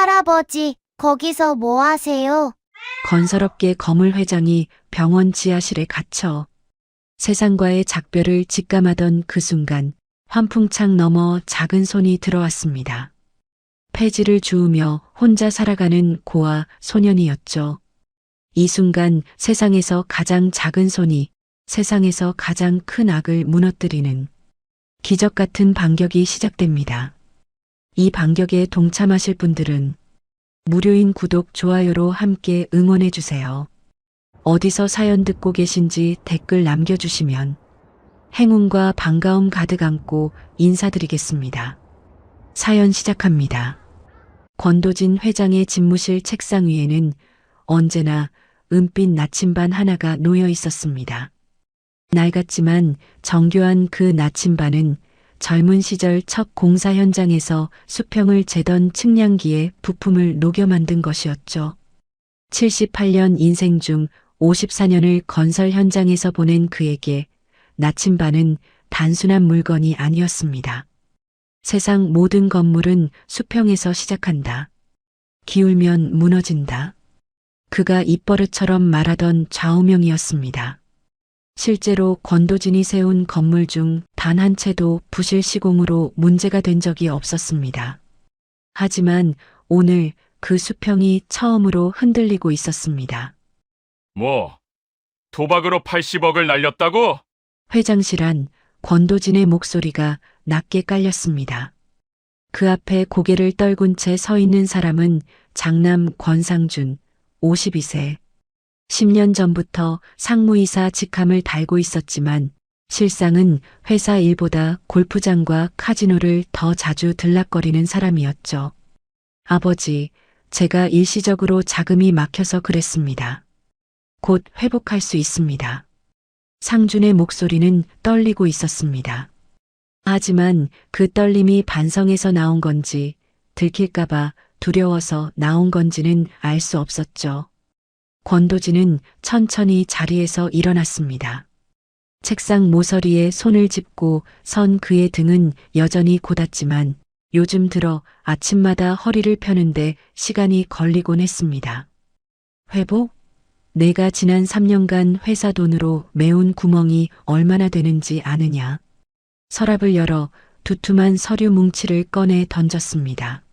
할아버지, 거기서 뭐 하세요? 건설업계 거물 회장이 병원 지하실에 갇혀 세상과의 작별을 직감하던 그 순간 환풍창 너머 작은 손이 들어왔습니다. 폐지를 주우며 혼자 살아가는 고아 소년이었죠. 이 순간 세상에서 가장 작은 손이 세상에서 가장 큰 악을 무너뜨리는 기적 같은 반격이 시작됩니다. 이 반격에 동참하실 분들은 무료인 구독, 좋아요로 함께 응원해 주세요. 어디서 사연 듣고 계신지 댓글 남겨주시면 행운과 반가움 가득 안고 인사드리겠습니다. 사연 시작합니다. 권도진 회장의 집무실 책상 위에는 언제나 은빛 나침반 하나가 놓여 있었습니다. 낡았지만 정교한 그 나침반은 젊은 시절 첫 공사 현장에서 수평을 재던 측량기에 부품을 녹여 만든 것이었죠. 78년 인생 중 54년을 건설 현장에서 보낸 그에게 나침반은 단순한 물건이 아니었습니다. 세상 모든 건물은 수평에서 시작한다. 기울면 무너진다. 그가 입버릇처럼 말하던 좌우명이었습니다. 실제로 권도진이 세운 건물 중 단 한 채도 부실 시공으로 문제가 된 적이 없었습니다. 하지만 오늘 그 수평이 처음으로 흔들리고 있었습니다. 뭐, 도박으로 80억을 날렸다고? 회장실 안 권도진의 목소리가 낮게 깔렸습니다. 그 앞에 고개를 떨군 채 서 있는 사람은 장남 권상준, 52세. 10년 전부터 상무이사 직함을 달고 있었지만 실상은 회사 일보다 골프장과 카지노를 더 자주 들락거리는 사람이었죠. 아버지, 제가 일시적으로 자금이 막혀서 그랬습니다. 곧 회복할 수 있습니다. 상준의 목소리는 떨리고 있었습니다. 하지만 그 떨림이 반성에서 나온 건지 들킬까봐 두려워서 나온 건지는 알 수 없었죠. 권도진은 천천히 자리에서 일어났습니다. 책상 모서리에 손을 짚고 선 그의 등은 여전히 곧았지만 요즘 들어 아침마다 허리를 펴는데 시간이 걸리곤 했습니다. 회복? 내가 지난 3년간 회사 돈으로 메운 구멍이 얼마나 되는지 아느냐. 서랍을 열어 두툼한 서류 뭉치를 꺼내 던졌습니다.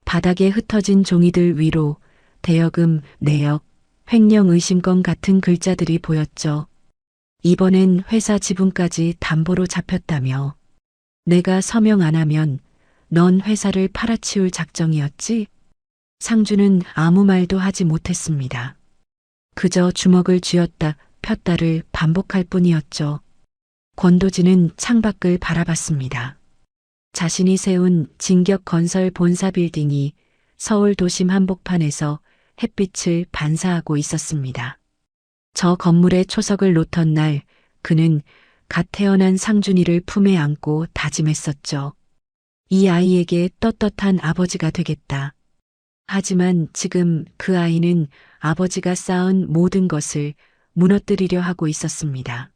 바닥에 흩어진 종이들 위로 대여금, 내역, 횡령 의심건 같은 글자들이 보였죠. 이번엔 회사 지분까지 담보로 잡혔다며. 내가 서명 안 하면 넌 회사를 팔아치울 작정이었지? 상주는 아무 말도 하지 못했습니다. 그저 주먹을 쥐었다 폈다를 반복할 뿐이었죠. 권도진은 창밖을 바라봤습니다. 자신이 세운 진격건설 본사 빌딩이 서울 도심 한복판에서 햇빛을 반사하고 있었습니다. 저 건물의 초석을 놓던 날 그는 갓 태어난 상준이를 품에 안고 다짐했었죠. 이 아이에게 떳떳한 아버지가 되겠다. 하지만 지금 그 아이는 아버지가 쌓은 모든 것을 무너뜨리려 하고 있었습니다.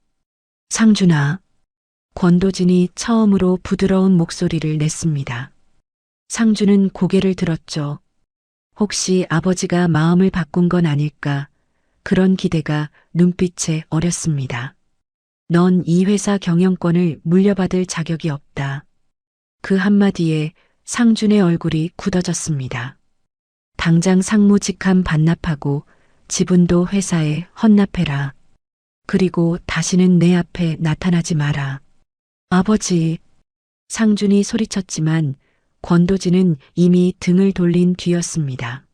상준아. 권도진이 처음으로 부드러운 목소리를 냈습니다. 상준은 고개를 들었죠. 혹시 아버지가 마음을 바꾼 건 아닐까? 그런 기대가 눈빛에 어렸습니다. 넌 이 회사 경영권을 물려받을 자격이 없다. 그 한마디에 상준의 얼굴이 굳어졌습니다. 당장 상무 직함 반납하고 지분도 회사에 헌납해라. 그리고 다시는 내 앞에 나타나지 마라. 아버지. 상준이 소리쳤지만 권도진은 이미 등을 돌린 뒤였습니다.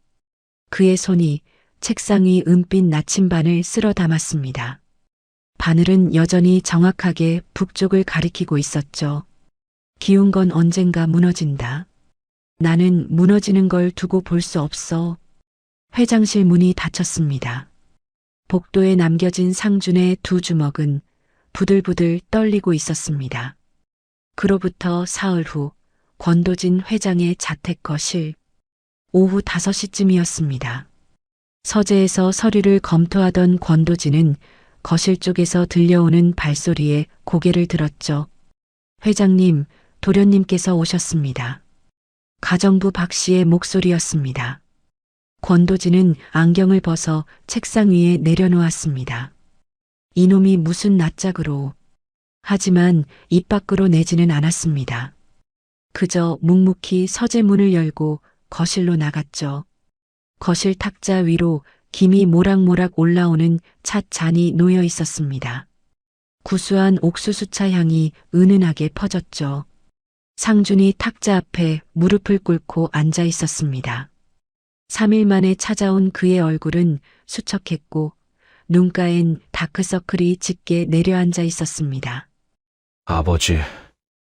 그의 손이 책상 위 은빛 나침반을 쓸어 담았습니다. 바늘은 여전히 정확하게 북쪽을 가리키고 있었죠. 기운 건 언젠가 무너진다. 나는 무너지는 걸 두고 볼 수 없어. 회장실 문이 닫혔습니다. 복도에 남겨진 상준의 두 주먹은 부들부들 떨리고 있었습니다. 그로부터 사흘 후 권도진 회장의 자택 거실. 오후 5시쯤이었습니다. 서재에서 서류를 검토하던 권도진은 거실 쪽에서 들려오는 발소리에 고개를 들었죠. 회장님, 도련님께서 오셨습니다. 가정부 박 씨의 목소리였습니다. 권도진은 안경을 벗어 책상 위에 내려놓았습니다. 이놈이 무슨 낯짝으로. 하지만 입 밖으로 내지는 않았습니다. 그저 묵묵히 서재문을 열고 거실로 나갔죠. 거실 탁자 위로 김이 모락모락 올라오는 찻잔이 놓여 있었습니다. 구수한 옥수수차 향이 은은하게 퍼졌죠. 상준이 탁자 앞에 무릎을 꿇고 앉아 있었습니다. 3일 만에 찾아온 그의 얼굴은 수척했고 눈가엔 다크서클이 짙게 내려앉아 있었습니다. 아버지,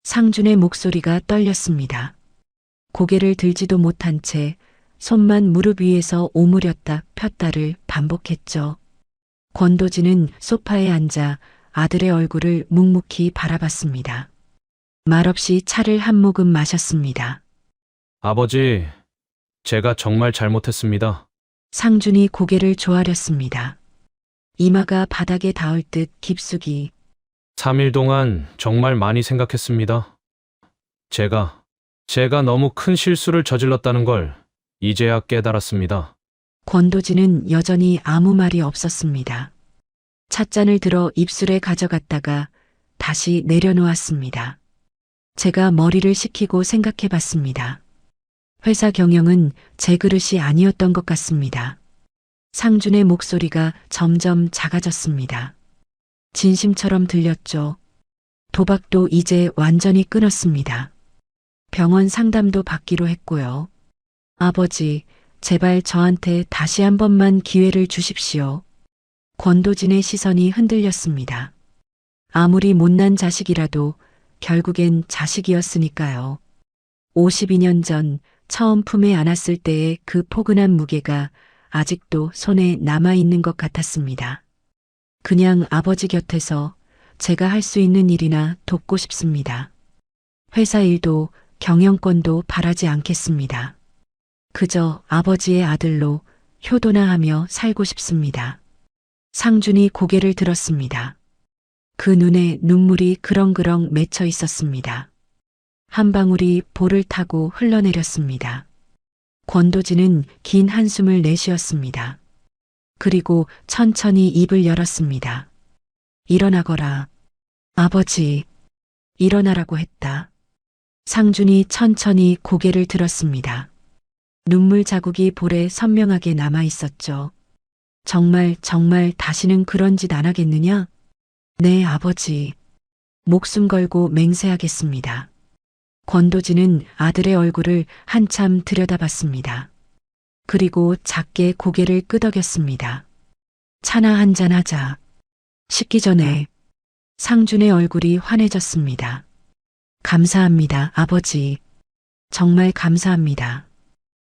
상준의 목소리가 떨렸습니다. 고개를 들지도 못한 채 손만 무릎 위에서 오므렸다 폈다를 반복했죠. 권도진은 소파에 앉아 아들의 얼굴을 묵묵히 바라봤습니다. 말없이 차를 한 모금 마셨습니다. 아버지, 제가 정말 잘못했습니다. 상준이 고개를 조아렸습니다. 이마가 바닥에 닿을 듯 깊숙이. 3일 동안 정말 많이 생각했습니다. 제가 너무 큰 실수를 저질렀다는 걸 이제야 깨달았습니다. 권도진은 여전히 아무 말이 없었습니다. 찻잔을 들어 입술에 가져갔다가 다시 내려놓았습니다. 제가 머리를 식히고 생각해 봤습니다. 회사 경영은 제 그릇이 아니었던 것 같습니다. 상준의 목소리가 점점 작아졌습니다. 진심처럼 들렸죠. 도박도 이제 완전히 끊었습니다. 병원 상담도 받기로 했고요. 아버지, 제발 저한테 다시 한 번만 기회를 주십시오. 권도진의 시선이 흔들렸습니다. 아무리 못난 자식이라도 결국엔 자식이었으니까요. 52년 전 처음 품에 안았을 때의 그 포근한 무게가 아직도 손에 남아있는 것 같았습니다. 그냥 아버지 곁에서 제가 할 수 있는 일이나 돕고 싶습니다. 회사 일도 경영권도 바라지 않겠습니다. 그저 아버지의 아들로 효도나 하며 살고 싶습니다. 상준이 고개를 들었습니다. 그 눈에 눈물이 그렁그렁 맺혀 있었습니다. 한 방울이 볼을 타고 흘러내렸습니다. 권도진은 긴 한숨을 내쉬었습니다. 그리고 천천히 입을 열었습니다. 일어나거라. 아버지, 일어나라고 했다. 상준이 천천히 고개를 들었습니다. 눈물 자국이 볼에 선명하게 남아 있었죠. 정말 다시는 그런 짓 안 하겠느냐? 네, 아버지. 목숨 걸고 맹세하겠습니다. 권도진은 아들의 얼굴을 한참 들여다봤습니다. 그리고 작게 고개를 끄덕였습니다. 차나 한잔 하자. 식기 전에 상준의 얼굴이 환해졌습니다. 감사합니다, 아버지. 정말 감사합니다.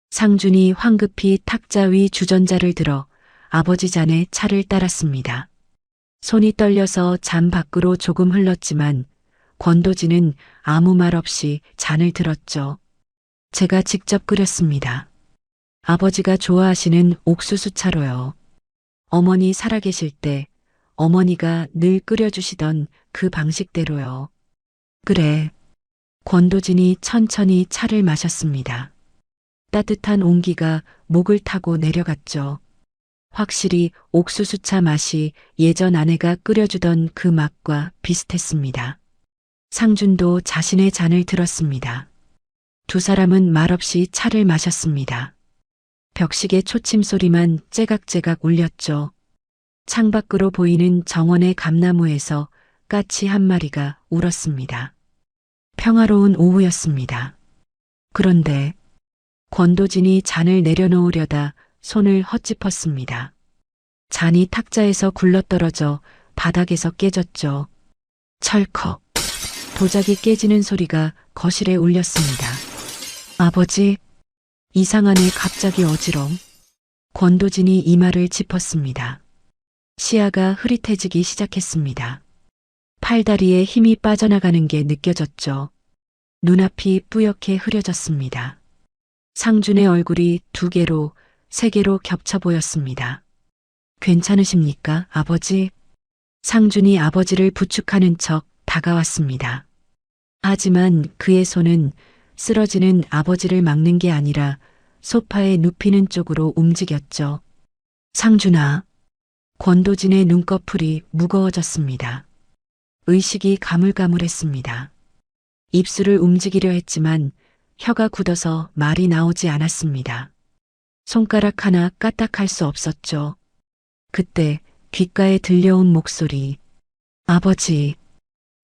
상준이 황급히 탁자 위 주전자를 들어 아버지 잔에 차를 따랐습니다. 손이 떨려서 잔 밖으로 조금 흘렀지만 권도진은 아무 말 없이 잔을 들었죠. 제가 직접 끓였습니다. 아버지가 좋아하시는 옥수수 차로요. 어머니 살아계실 때 어머니가 늘 끓여주시던 그 방식대로요. 그래. 권도진이 천천히 차를 마셨습니다. 따뜻한 온기가 목을 타고 내려갔죠. 확실히 옥수수차 맛이 예전 아내가 끓여주던 그 맛과 비슷했습니다. 상준도 자신의 잔을 들었습니다. 두 사람은 말없이 차를 마셨습니다. 벽식의 초침 소리만 째각째각 울렸죠. 창밖으로 보이는 정원의 감나무에서 까치 한 마리가 울었습니다. 평화로운 오후였습니다. 그런데 권도진이 잔을 내려놓으려다 손을 헛짚었습니다. 잔이 탁자에서 굴러떨어져 바닥에서 깨졌죠. 철컥. 도자기 깨지는 소리가 거실에 울렸습니다. 아버지, 이상하네. 갑자기 어지럼. 권도진이 이마를 짚었습니다. 시야가 흐릿해지기 시작했습니다. 팔다리에 힘이 빠져나가는 게 느껴졌죠. 눈앞이 뿌옇게 흐려졌습니다. 상준의 얼굴이 2개로, 3개로 겹쳐 보였습니다. 괜찮으십니까, 아버지? 상준이 아버지를 부축하는 척 다가왔습니다. 하지만 그의 손은 쓰러지는 아버지를 막는 게 아니라 소파에 눕히는 쪽으로 움직였죠. 상준아. 권도진의 눈꺼풀이 무거워졌습니다. 의식이 가물가물했습니다. 입술을 움직이려 했지만 혀가 굳어서 말이 나오지 않았습니다. 손가락 하나 까딱할 수 없었죠. 그때 귓가에 들려온 목소리. 아버지.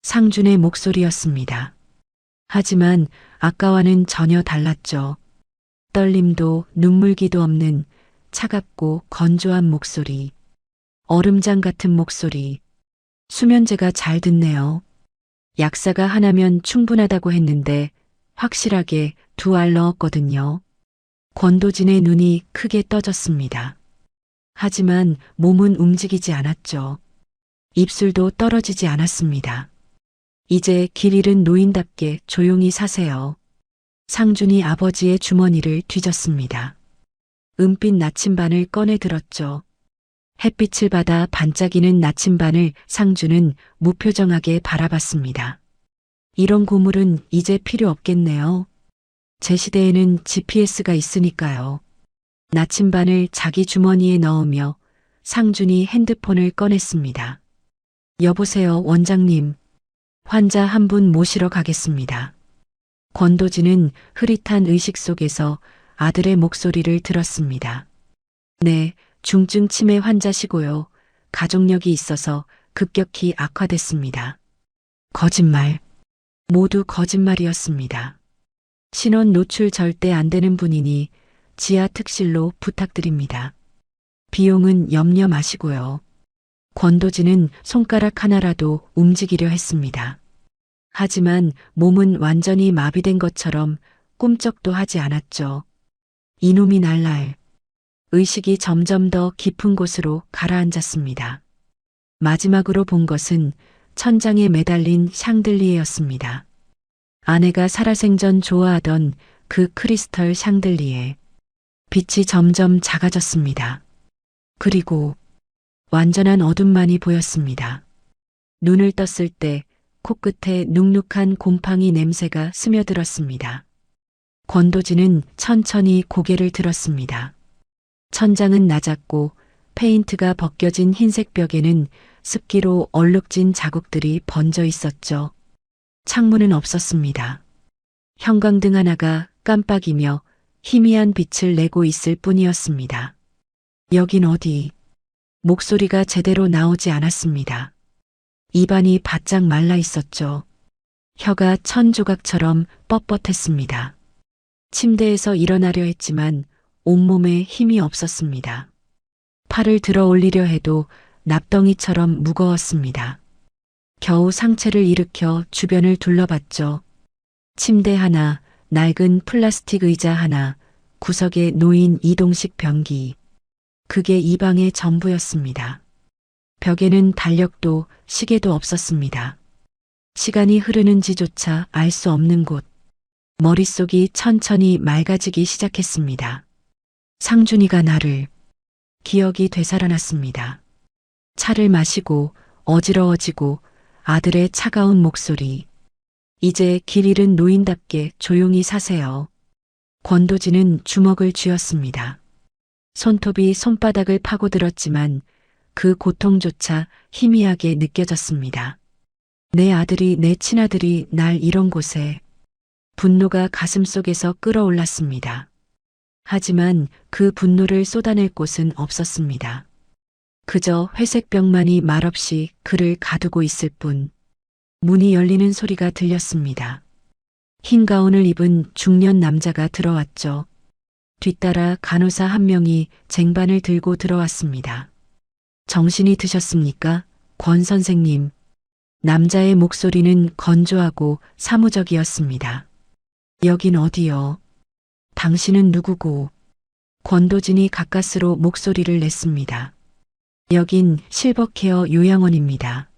상준의 목소리였습니다. 하지만 아까와는 전혀 달랐죠. 떨림도 눈물기도 없는 차갑고 건조한 목소리. 얼음장 같은 목소리. 수면제가 잘 듣네요. 약사가 하나면 충분하다고 했는데 확실하게 2알 넣었거든요. 권도진의 눈이 크게 떠졌습니다. 하지만 몸은 움직이지 않았죠. 입술도 떨어지지 않았습니다. 이제 길 잃은 노인답게 조용히 사세요. 상준이 아버지의 주머니를 뒤졌습니다. 은빛 나침반을 꺼내 들었죠. 햇빛을 받아 반짝이는 나침반을 상준은 무표정하게 바라봤습니다. 이런 고물은 이제 필요 없겠네요. 제 시대에는 GPS가 있으니까요. 나침반을 자기 주머니에 넣으며 상준이 핸드폰을 꺼냈습니다. 여보세요, 원장님. 환자 한 분 모시러 가겠습니다. 권도진은 흐릿한 의식 속에서 아들의 목소리를 들었습니다. 네, 중증 치매 환자시고요. 가족력이 있어서 급격히 악화됐습니다. 거짓말. 모두 거짓말이었습니다. 신원 노출 절대 안 되는 분이니 지하 특실로 부탁드립니다. 비용은 염려 마시고요. 권도진은 손가락 하나라도 움직이려 했습니다. 하지만 몸은 완전히 마비된 것처럼 꿈쩍도 하지 않았죠. 이놈이 날날. 의식이 점점 더 깊은 곳으로 가라앉았습니다. 마지막으로 본 것은 천장에 매달린 샹들리에였습니다. 아내가 살아생전 좋아하던 그 크리스털 샹들리에. 빛이 점점 작아졌습니다. 그리고 완전한 어둠만이 보였습니다. 눈을 떴을 때 코끝에 눅눅한 곰팡이 냄새가 스며들었습니다. 권도진은 천천히 고개를 들었습니다. 천장은 낮았고 페인트가 벗겨진 흰색 벽에는 습기로 얼룩진 자국들이 번져 있었죠. 창문은 없었습니다. 형광등 하나가 깜빡이며 희미한 빛을 내고 있을 뿐이었습니다. 여긴 어디? 목소리가 제대로 나오지 않았습니다. 입안이 바짝 말라 있었죠. 혀가 천 조각처럼 뻣뻣했습니다. 침대에서 일어나려 했지만 온몸에 힘이 없었습니다. 팔을 들어 올리려 해도 납덩이처럼 무거웠습니다. 겨우 상체를 일으켜 주변을 둘러봤죠. 침대 하나, 낡은 플라스틱 의자 하나, 구석에 놓인 이동식 변기. 그게 이 방의 전부였습니다. 벽에는 달력도 시계도 없었습니다. 시간이 흐르는지조차 알 수 없는 곳. 머릿속이 천천히 맑아지기 시작했습니다. 상준이가 나를. 기억이 되살아났습니다. 차를 마시고 어지러워지고 아들의 차가운 목소리. 이제 길 잃은 노인답게 조용히 사세요. 권도진은 주먹을 쥐었습니다. 손톱이 손바닥을 파고들었지만 그 고통조차 희미하게 느껴졌습니다. 내 아들이, 내 친아들이 날 이런 곳에. 분노가 가슴속에서 끓어올랐습니다. 하지만 그 분노를 쏟아낼 곳은 없었습니다. 그저 회색 벽만이 말없이 그를 가두고 있을 뿐. 문이 열리는 소리가 들렸습니다. 흰 가운을 입은 중년 남자가 들어왔죠. 뒤따라 간호사 한 명이 쟁반을 들고 들어왔습니다. 정신이 드셨습니까? 권 선생님. 남자의 목소리는 건조하고 사무적이었습니다. 여긴 어디요? 당신은 누구고? 권도진이 가까스로 목소리를 냈습니다. 여긴 실버케어 요양원입니다.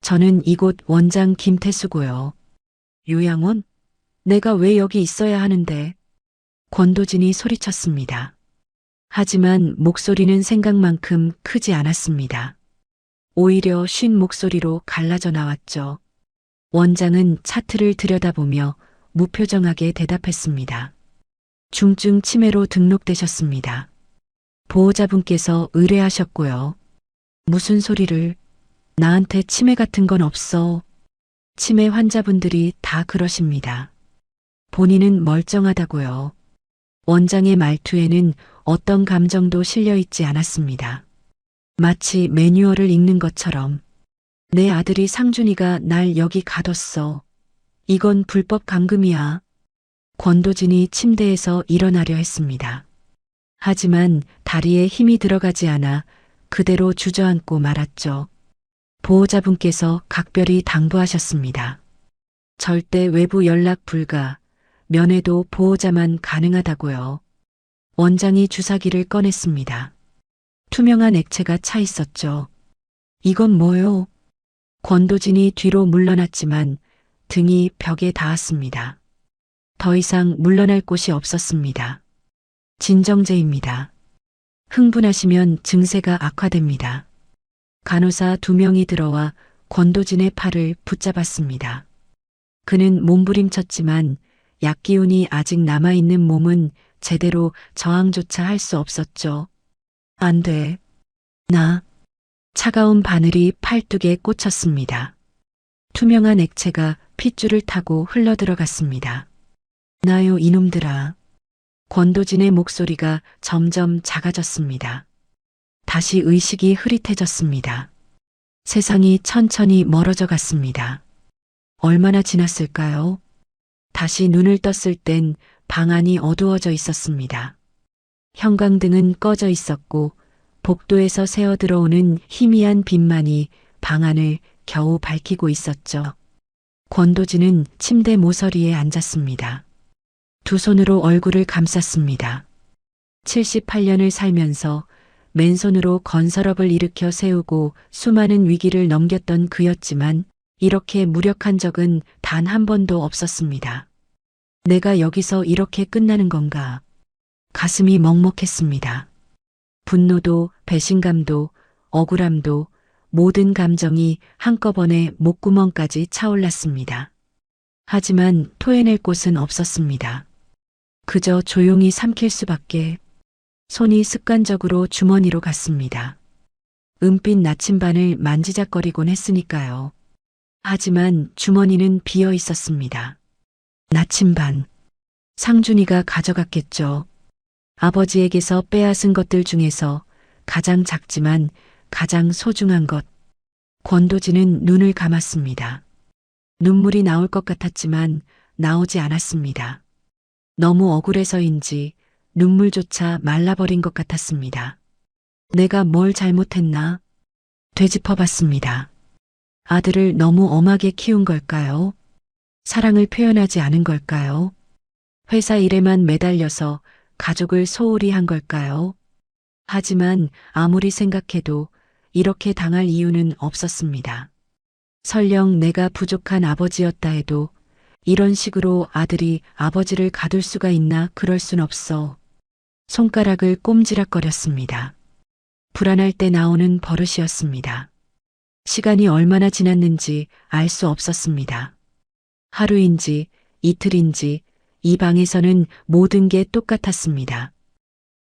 저는 이곳 원장 김태수고요. 요양원? 내가 왜 여기 있어야 하는데? 권도진이 소리쳤습니다. 하지만 목소리는 생각만큼 크지 않았습니다. 오히려 쉰 목소리로 갈라져 나왔죠. 원장은 차트를 들여다보며 무표정하게 대답했습니다. 중증 치매로 등록되셨습니다. 보호자분께서 의뢰하셨고요. 무슨 소리를? 나한테 치매 같은 건 없어. 치매 환자분들이 다 그러십니다. 본인은 멀쩡하다고요. 원장의 말투에는 어떤 감정도 실려 있지 않았습니다. 마치 매뉴얼을 읽는 것처럼 내 아들이 상준이가 날 여기 가뒀어. 이건 불법 감금이야. 권도진이 침대에서 일어나려 했습니다. 하지만 다리에 힘이 들어가지 않아 그대로 주저앉고 말았죠. 보호자분께서 각별히 당부하셨습니다. 절대 외부 연락 불가, 면회도 보호자만 가능하다고요. 원장이 주사기를 꺼냈습니다. 투명한 액체가 차 있었죠. 이건 뭐요? 권도진이 뒤로 물러났지만 등이 벽에 닿았습니다. 더 이상 물러날 곳이 없었습니다. 진정제입니다. 흥분하시면 증세가 악화됩니다. 간호사 2명이 들어와 권도진의 팔을 붙잡았습니다. 그는 몸부림쳤지만 약 기운이 아직 남아있는 몸은 제대로 저항조차 할 수 없었죠. 안 돼. 나. 차가운 바늘이 팔뚝에 꽂혔습니다. 투명한 액체가 핏줄을 타고 흘러들어갔습니다. 나요 이놈들아. 권도진의 목소리가 점점 작아졌습니다. 다시 의식이 흐릿해졌습니다. 세상이 천천히 멀어져 갔습니다. 얼마나 지났을까요? 다시 눈을 떴을 땐 방 안이 어두워져 있었습니다. 형광등은 꺼져 있었고 복도에서 새어 들어오는 희미한 빛만이 방 안을 겨우 밝히고 있었죠. 권도진은 침대 모서리에 앉았습니다. 두 손으로 얼굴을 감쌌습니다. 78년을 살면서 맨손으로 건설업을 일으켜 세우고 수많은 위기를 넘겼던 그였지만 이렇게 무력한 적은 단 한 번도 없었습니다. 내가 여기서 이렇게 끝나는 건가? 가슴이 먹먹했습니다. 분노도 배신감도 억울함도 모든 감정이 한꺼번에 목구멍까지 차올랐습니다. 하지만 토해낼 곳은 없었습니다. 그저 조용히 삼킬 수밖에. 손이 습관적으로 주머니로 갔습니다. 은빛 나침반을 만지작거리곤 했으니까요. 하지만 주머니는 비어 있었습니다. 나침반. 상준이가 가져갔겠죠. 아버지에게서 빼앗은 것들 중에서 가장 작지만 가장 소중한 것. 권도진은 눈을 감았습니다. 눈물이 나올 것 같았지만 나오지 않았습니다. 너무 억울해서인지 눈물조차 말라버린 것 같았습니다. 내가 뭘 잘못했나? 되짚어봤습니다. 아들을 너무 엄하게 키운 걸까요? 사랑을 표현하지 않은 걸까요? 회사 일에만 매달려서 가족을 소홀히 한 걸까요? 하지만 아무리 생각해도 이렇게 당할 이유는 없었습니다. 설령 내가 부족한 아버지였다 해도 이런 식으로 아들이 아버지를 가둘 수가 있나 그럴 순 없어. 손가락을 꼼지락거렸습니다. 불안할 때 나오는 버릇이었습니다. 시간이 얼마나 지났는지 알 수 없었습니다. 하루인지 이틀인지 이 방에서는 모든 게 똑같았습니다.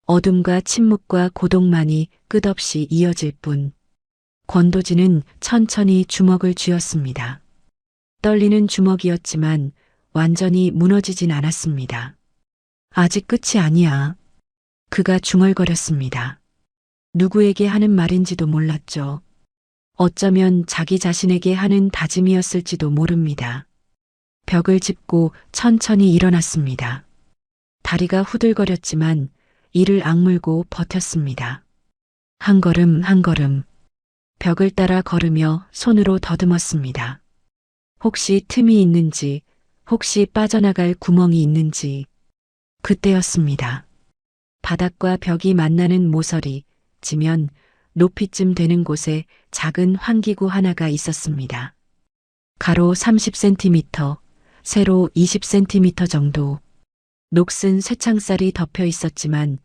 어둠과 침묵과 고독만이 끝없이 이어질 뿐. 권도진은 천천히 주먹을 쥐었습니다. 떨리는 주먹이었지만 완전히 무너지진 않았습니다. 아직 끝이 아니야. 그가 중얼거렸습니다. 누구에게 하는 말인지도 몰랐죠. 어쩌면 자기 자신에게 하는 다짐이었을지도 모릅니다. 벽을 짚고 천천히 일어났습니다. 다리가 후들거렸지만 이를 악물고 버텼습니다. 한 걸음 한 걸음 벽을 따라 걸으며 손으로 더듬었습니다. 혹시 틈이 있는지, 혹시 빠져나갈 구멍이 있는지. 그때였습니다. 바닥과 벽이 만나는 모서리, 지면 높이쯤 되는 곳에 작은 환기구 하나가 있었습니다. 가로 30cm, 세로 20cm 정도. 녹슨 쇠창살이 덮여 있었지만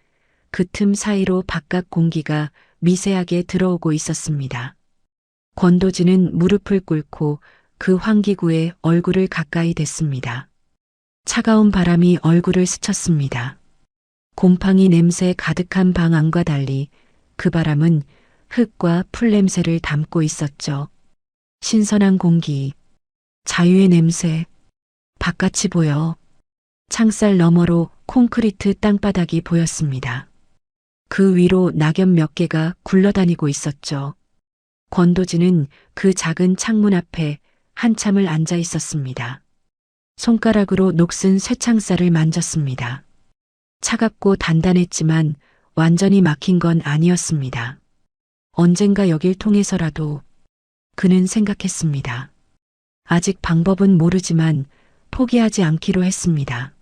그 틈 사이로 바깥 공기가 미세하게 들어오고 있었습니다. 권도진은 무릎을 꿇고 그 환기구에 얼굴을 가까이 댔습니다. 차가운 바람이 얼굴을 스쳤습니다. 곰팡이 냄새 가득한 방 안과 달리 그 바람은 흙과 풀 냄새를 담고 있었죠. 신선한 공기, 자유의 냄새, 바깥이 보여 창살 너머로 콘크리트 땅바닥이 보였습니다. 그 위로 낙엽 몇 개가 굴러다니고 있었죠. 권도진은 그 작은 창문 앞에 한참을 앉아 있었습니다. 손가락으로 녹슨 쇠창살을 만졌습니다. 차갑고 단단했지만 완전히 막힌 건 아니었습니다. 언젠가 여길 통해서라도 그는 생각했습니다. 아직 방법은 모르지만 포기하지 않기로 했습니다.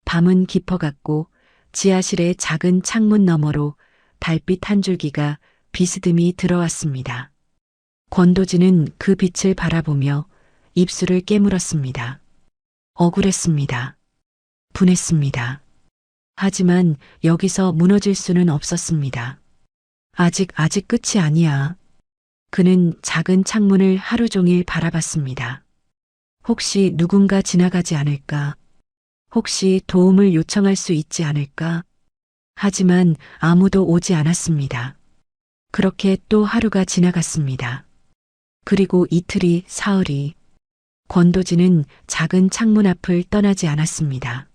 밤은 깊어갔고 지하실의 작은 창문 너머로 달빛 한 줄기가 비스듬히 들어왔습니다. 권도진은 그 빛을 바라보며 입술을 깨물었습니다. 억울했습니다. 분했습니다. 하지만 여기서 무너질 수는 없었습니다. 아직 끝이 아니야. 그는 작은 창문을 하루 종일 바라봤습니다. 혹시 누군가 지나가지 않을까? 혹시 도움을 요청할 수 있지 않을까? 하지만 아무도 오지 않았습니다. 그렇게 또 하루가 지나갔습니다. 그리고 이틀이, 사흘이. 권도진은 작은 창문 앞을 떠나지 않았습니다.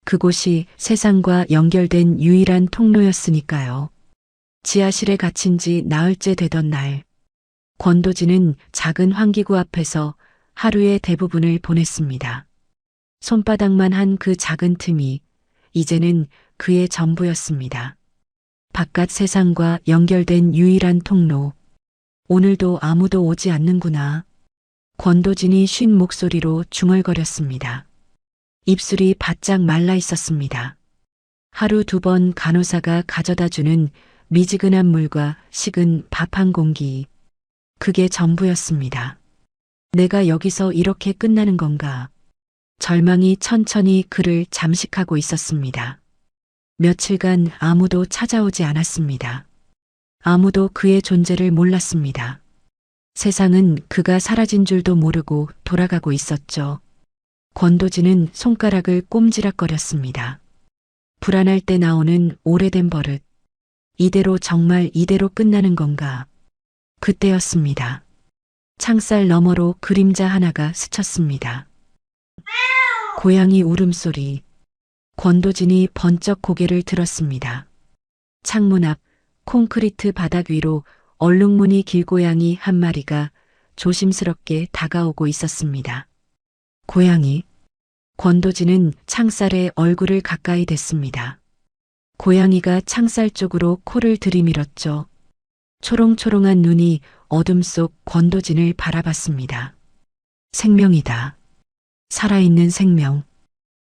그곳이 세상과 연결된 유일한 통로였으니까요. 지하실에 갇힌 지 나흘째 되던 날, 권도진은 작은 환기구 앞에서 하루의 대부분을 보냈습니다. 손바닥만 한 그 작은 틈이 이제는 그의 전부였습니다. 바깥 세상과 연결된 유일한 통로. 오늘도 아무도 오지 않는구나. 권도진이 쉰 목소리로 중얼거렸습니다. 입술이 바짝 말라 있었습니다. 하루 2번 간호사가 가져다주는 미지근한 물과 식은 밥 한 공기. 그게 전부였습니다. 내가 여기서 이렇게 끝나는 건가? 절망이 천천히 그를 잠식하고 있었습니다. 며칠간 아무도 찾아오지 않았습니다. 아무도 그의 존재를 몰랐습니다. 세상은 그가 사라진 줄도 모르고 돌아가고 있었죠. 권도진은 손가락을 꼼지락거렸습니다. 불안할 때 나오는 오래된 버릇. 정말 이대로 끝나는 건가? 그때였습니다. 창살 너머로 그림자 하나가 스쳤습니다. 고양이 울음소리. 권도진이 번쩍 고개를 들었습니다. 창문 앞 콘크리트 바닥 위로 얼룩무늬 길고양이 한 마리가 조심스럽게 다가오고 있었습니다. 고양이. 권도진은 창살에 얼굴을 가까이 댔습니다. 고양이가 창살 쪽으로 코를 들이밀었죠. 초롱초롱한 눈이 어둠 속 권도진을 바라봤습니다. 생명이다. 살아있는 생명.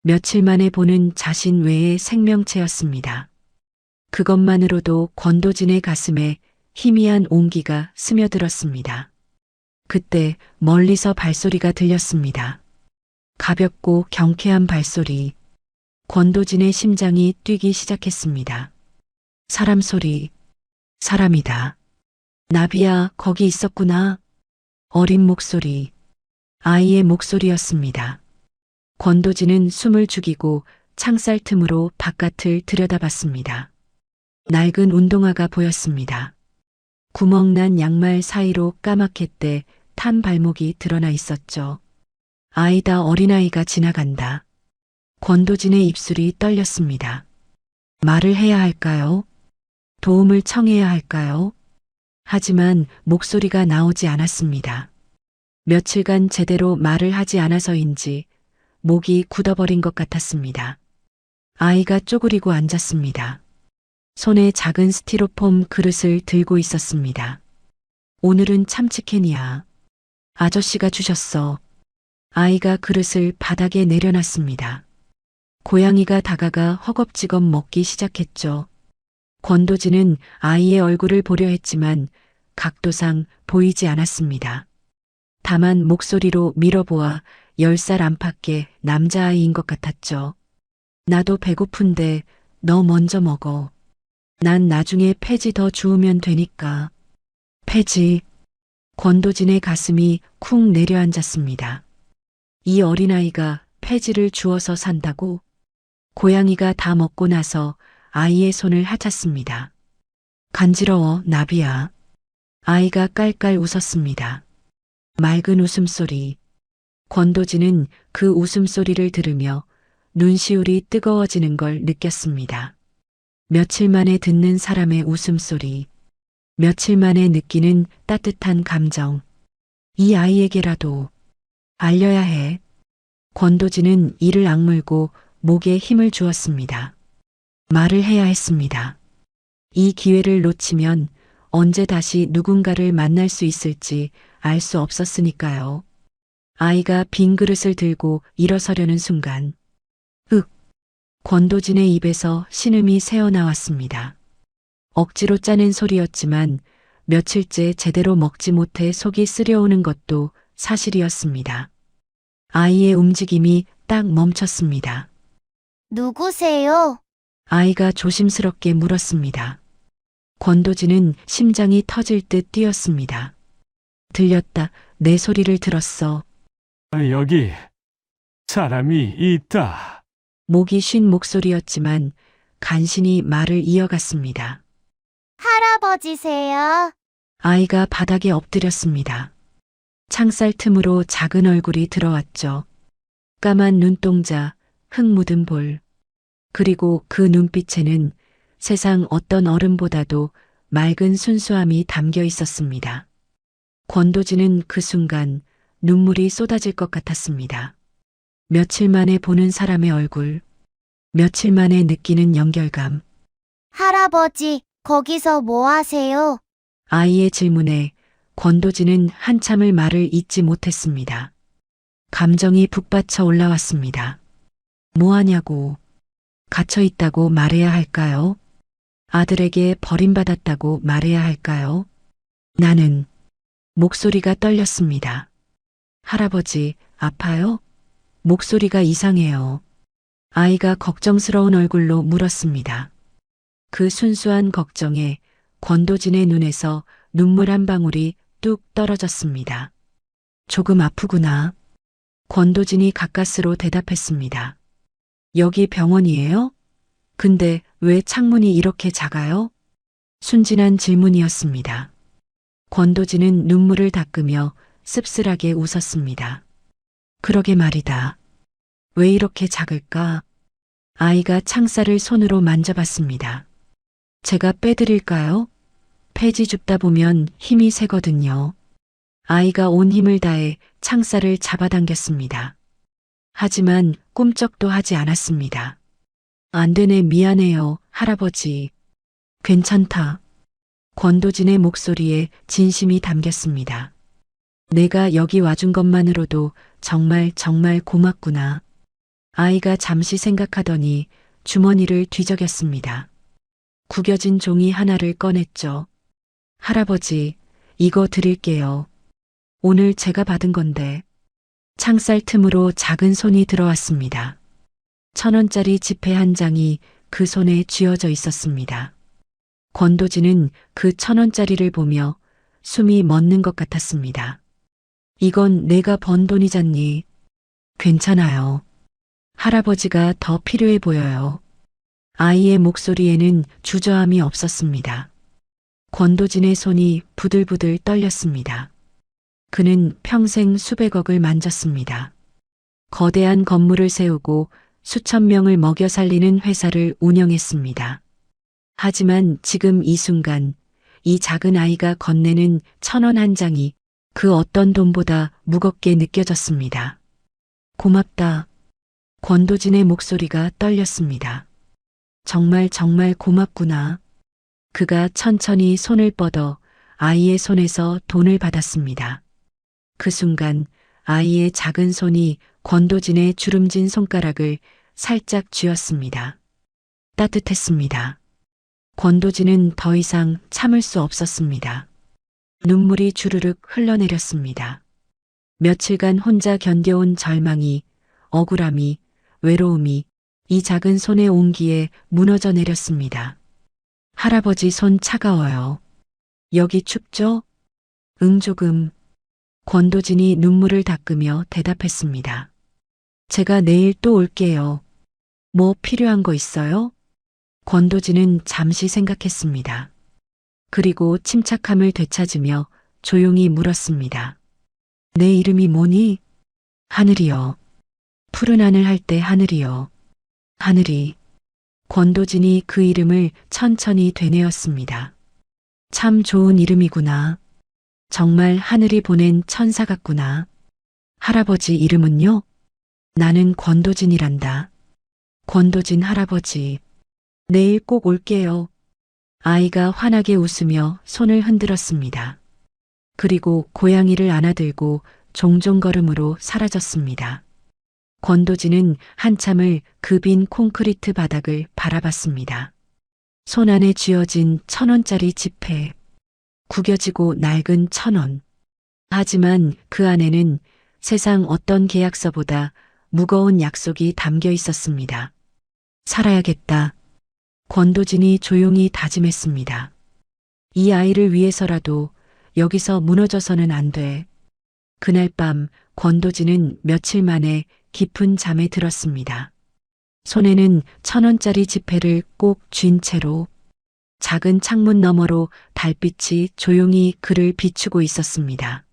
며칠 만에 보는 자신 외의 생명체였습니다. 그것만으로도 권도진의 가슴에 희미한 온기가 스며들었습니다. 그때 멀리서 발소리가 들렸습니다. 가볍고 경쾌한 발소리. 권도진의 심장이 뛰기 시작했습니다. 사람 소리. 사람이다. 나비야, 거기 있었구나. 어린 목소리. 아이의 목소리였습니다. 권도진은 숨을 죽이고 창살 틈으로 바깥을 들여다봤습니다. 낡은 운동화가 보였습니다. 구멍난 양말 사이로 까맣게 탄 발목이 드러나 있었죠. 아이다, 어린아이가 지나간다. 권도진의 입술이 떨렸습니다. 말을 해야 할까요? 도움을 청해야 할까요? 하지만 목소리가 나오지 않았습니다. 며칠간 제대로 말을 하지 않아서인지 목이 굳어버린 것 같았습니다. 아이가 쪼그리고 앉았습니다. 손에 작은 스티로폼 그릇을 들고 있었습니다. 오늘은 참치캔이야. 아저씨가 주셨어. 아이가 그릇을 바닥에 내려놨습니다. 고양이가 다가가 허겁지겁 먹기 시작했죠. 권도진은 아이의 얼굴을 보려 했지만 각도상 보이지 않았습니다. 다만 목소리로 밀어보아 10살 안팎의 남자아이인 것 같았죠. 나도 배고픈데 너 먼저 먹어. 난 나중에 폐지 더 주우면 되니까. 폐지. 권도진의 가슴이 쿵 내려앉았습니다. 이 어린아이가 폐지를 주워서 산다고? 고양이가 다 먹고 나서 아이의 손을 하찼습니다. 간지러워, 나비야. 아이가 깔깔 웃었습니다. 맑은 웃음소리. 권도진은 그 웃음소리를 들으며 눈시울이 뜨거워지는 걸 느꼈습니다. 며칠 만에 듣는 사람의 웃음소리. 며칠 만에 느끼는 따뜻한 감정. 이 아이에게라도 알려야 해. 권도진은 이를 악물고 목에 힘을 주었습니다. 말을 해야 했습니다. 이 기회를 놓치면 언제 다시 누군가를 만날 수 있을지 알 수 없었으니까요. 아이가 빈 그릇을 들고 일어서려는 순간, 권도진의 입에서 신음이 새어나왔습니다. 억지로 짜낸 소리였지만 며칠째 제대로 먹지 못해 속이 쓰려오는 것도 사실이었습니다. 아이의 움직임이 딱 멈췄습니다. 누구세요? 아이가 조심스럽게 물었습니다. 권도진은 심장이 터질 듯 뛰었습니다. 들렸다. 내 소리를 들었어. 여기 사람이 있다. 목이 쉰 목소리였지만 간신히 말을 이어갔습니다. 할아버지세요? 아이가 바닥에 엎드렸습니다. 창살 틈으로 작은 얼굴이 들어왔죠. 까만 눈동자, 흙 묻은 볼. 그리고 그 눈빛에는 세상 어떤 어른보다도 맑은 순수함이 담겨 있었습니다. 권도진은 그 순간 눈물이 쏟아질 것 같았습니다. 며칠 만에 보는 사람의 얼굴, 며칠 만에 느끼는 연결감. 할아버지, 거기서 뭐 하세요? 아이의 질문에 권도진은 한참을 말을 잇지 못했습니다. 감정이 북받쳐 올라왔습니다. 뭐 하냐고. 갇혀 있다고 말해야 할까요? 아들에게 버림받았다고 말해야 할까요? 나는 목소리가 떨렸습니다. 할아버지, 아파요? 목소리가 이상해요. 아이가 걱정스러운 얼굴로 물었습니다. 그 순수한 걱정에 권도진의 눈에서 눈물 한 방울이 뚝 떨어졌습니다. 조금 아프구나. 권도진이 가까스로 대답했습니다. 여기 병원이에요? 근데 왜 창문이 이렇게 작아요? 순진한 질문이었습니다. 권도진은 눈물을 닦으며 씁쓸하게 웃었습니다. 그러게 말이다. 왜 이렇게 작을까? 아이가 창살을 손으로 만져봤습니다. 제가 빼드릴까요? 폐지 줍다 보면 힘이 세거든요. 아이가 온 힘을 다해 창살을 잡아당겼습니다. 하지만 꿈쩍도 하지 않았습니다. 안 되네, 미안해요, 할아버지. 괜찮다. 권도진의 목소리에 진심이 담겼습니다. 내가 여기 와준 것만으로도 정말 고맙구나. 아이가 잠시 생각하더니 주머니를 뒤적였습니다. 구겨진 종이 하나를 꺼냈죠. 할아버지, 이거 드릴게요. 오늘 제가 받은 건데. 창살 틈으로 작은 손이 들어왔습니다. 1,000원짜리 지폐 한 장이 그 손에 쥐어져 있었습니다. 권도진은 그 1,000원짜리를 보며 숨이 멎는 것 같았습니다. 이건 내가 번 돈이잖니. 괜찮아요. 할아버지가 더 필요해 보여요. 아이의 목소리에는 주저함이 없었습니다. 권도진의 손이 부들부들 떨렸습니다. 그는 평생 수백억을 만졌습니다. 거대한 건물을 세우고 수천 명을 먹여 살리는 회사를 운영했습니다. 하지만 지금 이 순간 이 작은 아이가 건네는 1,000원 한 장이 그 어떤 돈보다 무겁게 느껴졌습니다. 고맙다. 권도진의 목소리가 떨렸습니다. 정말 고맙구나. 그가 천천히 손을 뻗어 아이의 손에서 돈을 받았습니다. 그 순간 아이의 작은 손이 권도진의 주름진 손가락을 살짝 쥐었습니다. 따뜻했습니다. 권도진은 더 이상 참을 수 없었습니다. 눈물이 주르륵 흘러내렸습니다. 며칠간 혼자 견뎌온 절망이, 억울함이, 외로움이 이 작은 손의 온기에 무너져 내렸습니다. 할아버지 손 차가워요. 여기 춥죠? 응, 조금. 권도진이 눈물을 닦으며 대답했습니다. 제가 내일 또 올게요. 뭐 필요한 거 있어요? 권도진은 잠시 생각했습니다. 그리고 침착함을 되찾으며 조용히 물었습니다. 내 이름이 뭐니? 하늘이요. 푸른 하늘 할 때 하늘이요. 하늘이. 권도진이 그 이름을 천천히 되뇌었습니다. 참 좋은 이름이구나. 정말 하늘이 보낸 천사 같구나. 할아버지 이름은요? 나는 권도진이란다. 권도진 할아버지. 내일 꼭 올게요. 아이가 환하게 웃으며 손을 흔들었습니다. 그리고 고양이를 안아들고 종종 걸음으로 사라졌습니다. 권도진은 한참을 그 빈 콘크리트 바닥을 바라봤습니다. 손 안에 쥐어진 1,000원짜리 지폐. 구겨지고 낡은 1,000원. 하지만 그 안에는 세상 어떤 계약서보다 무거운 약속이 담겨 있었습니다. 살아야겠다. 권도진이 조용히 다짐했습니다. 이 아이를 위해서라도 여기서 무너져서는 안 돼. 그날 밤 권도진은 며칠 만에 깊은 잠에 들었습니다. 손에는 1,000원짜리 지폐를 꼭 쥔 채로 작은 창문 너머로 달빛이 조용히 그를 비추고 있었습니다.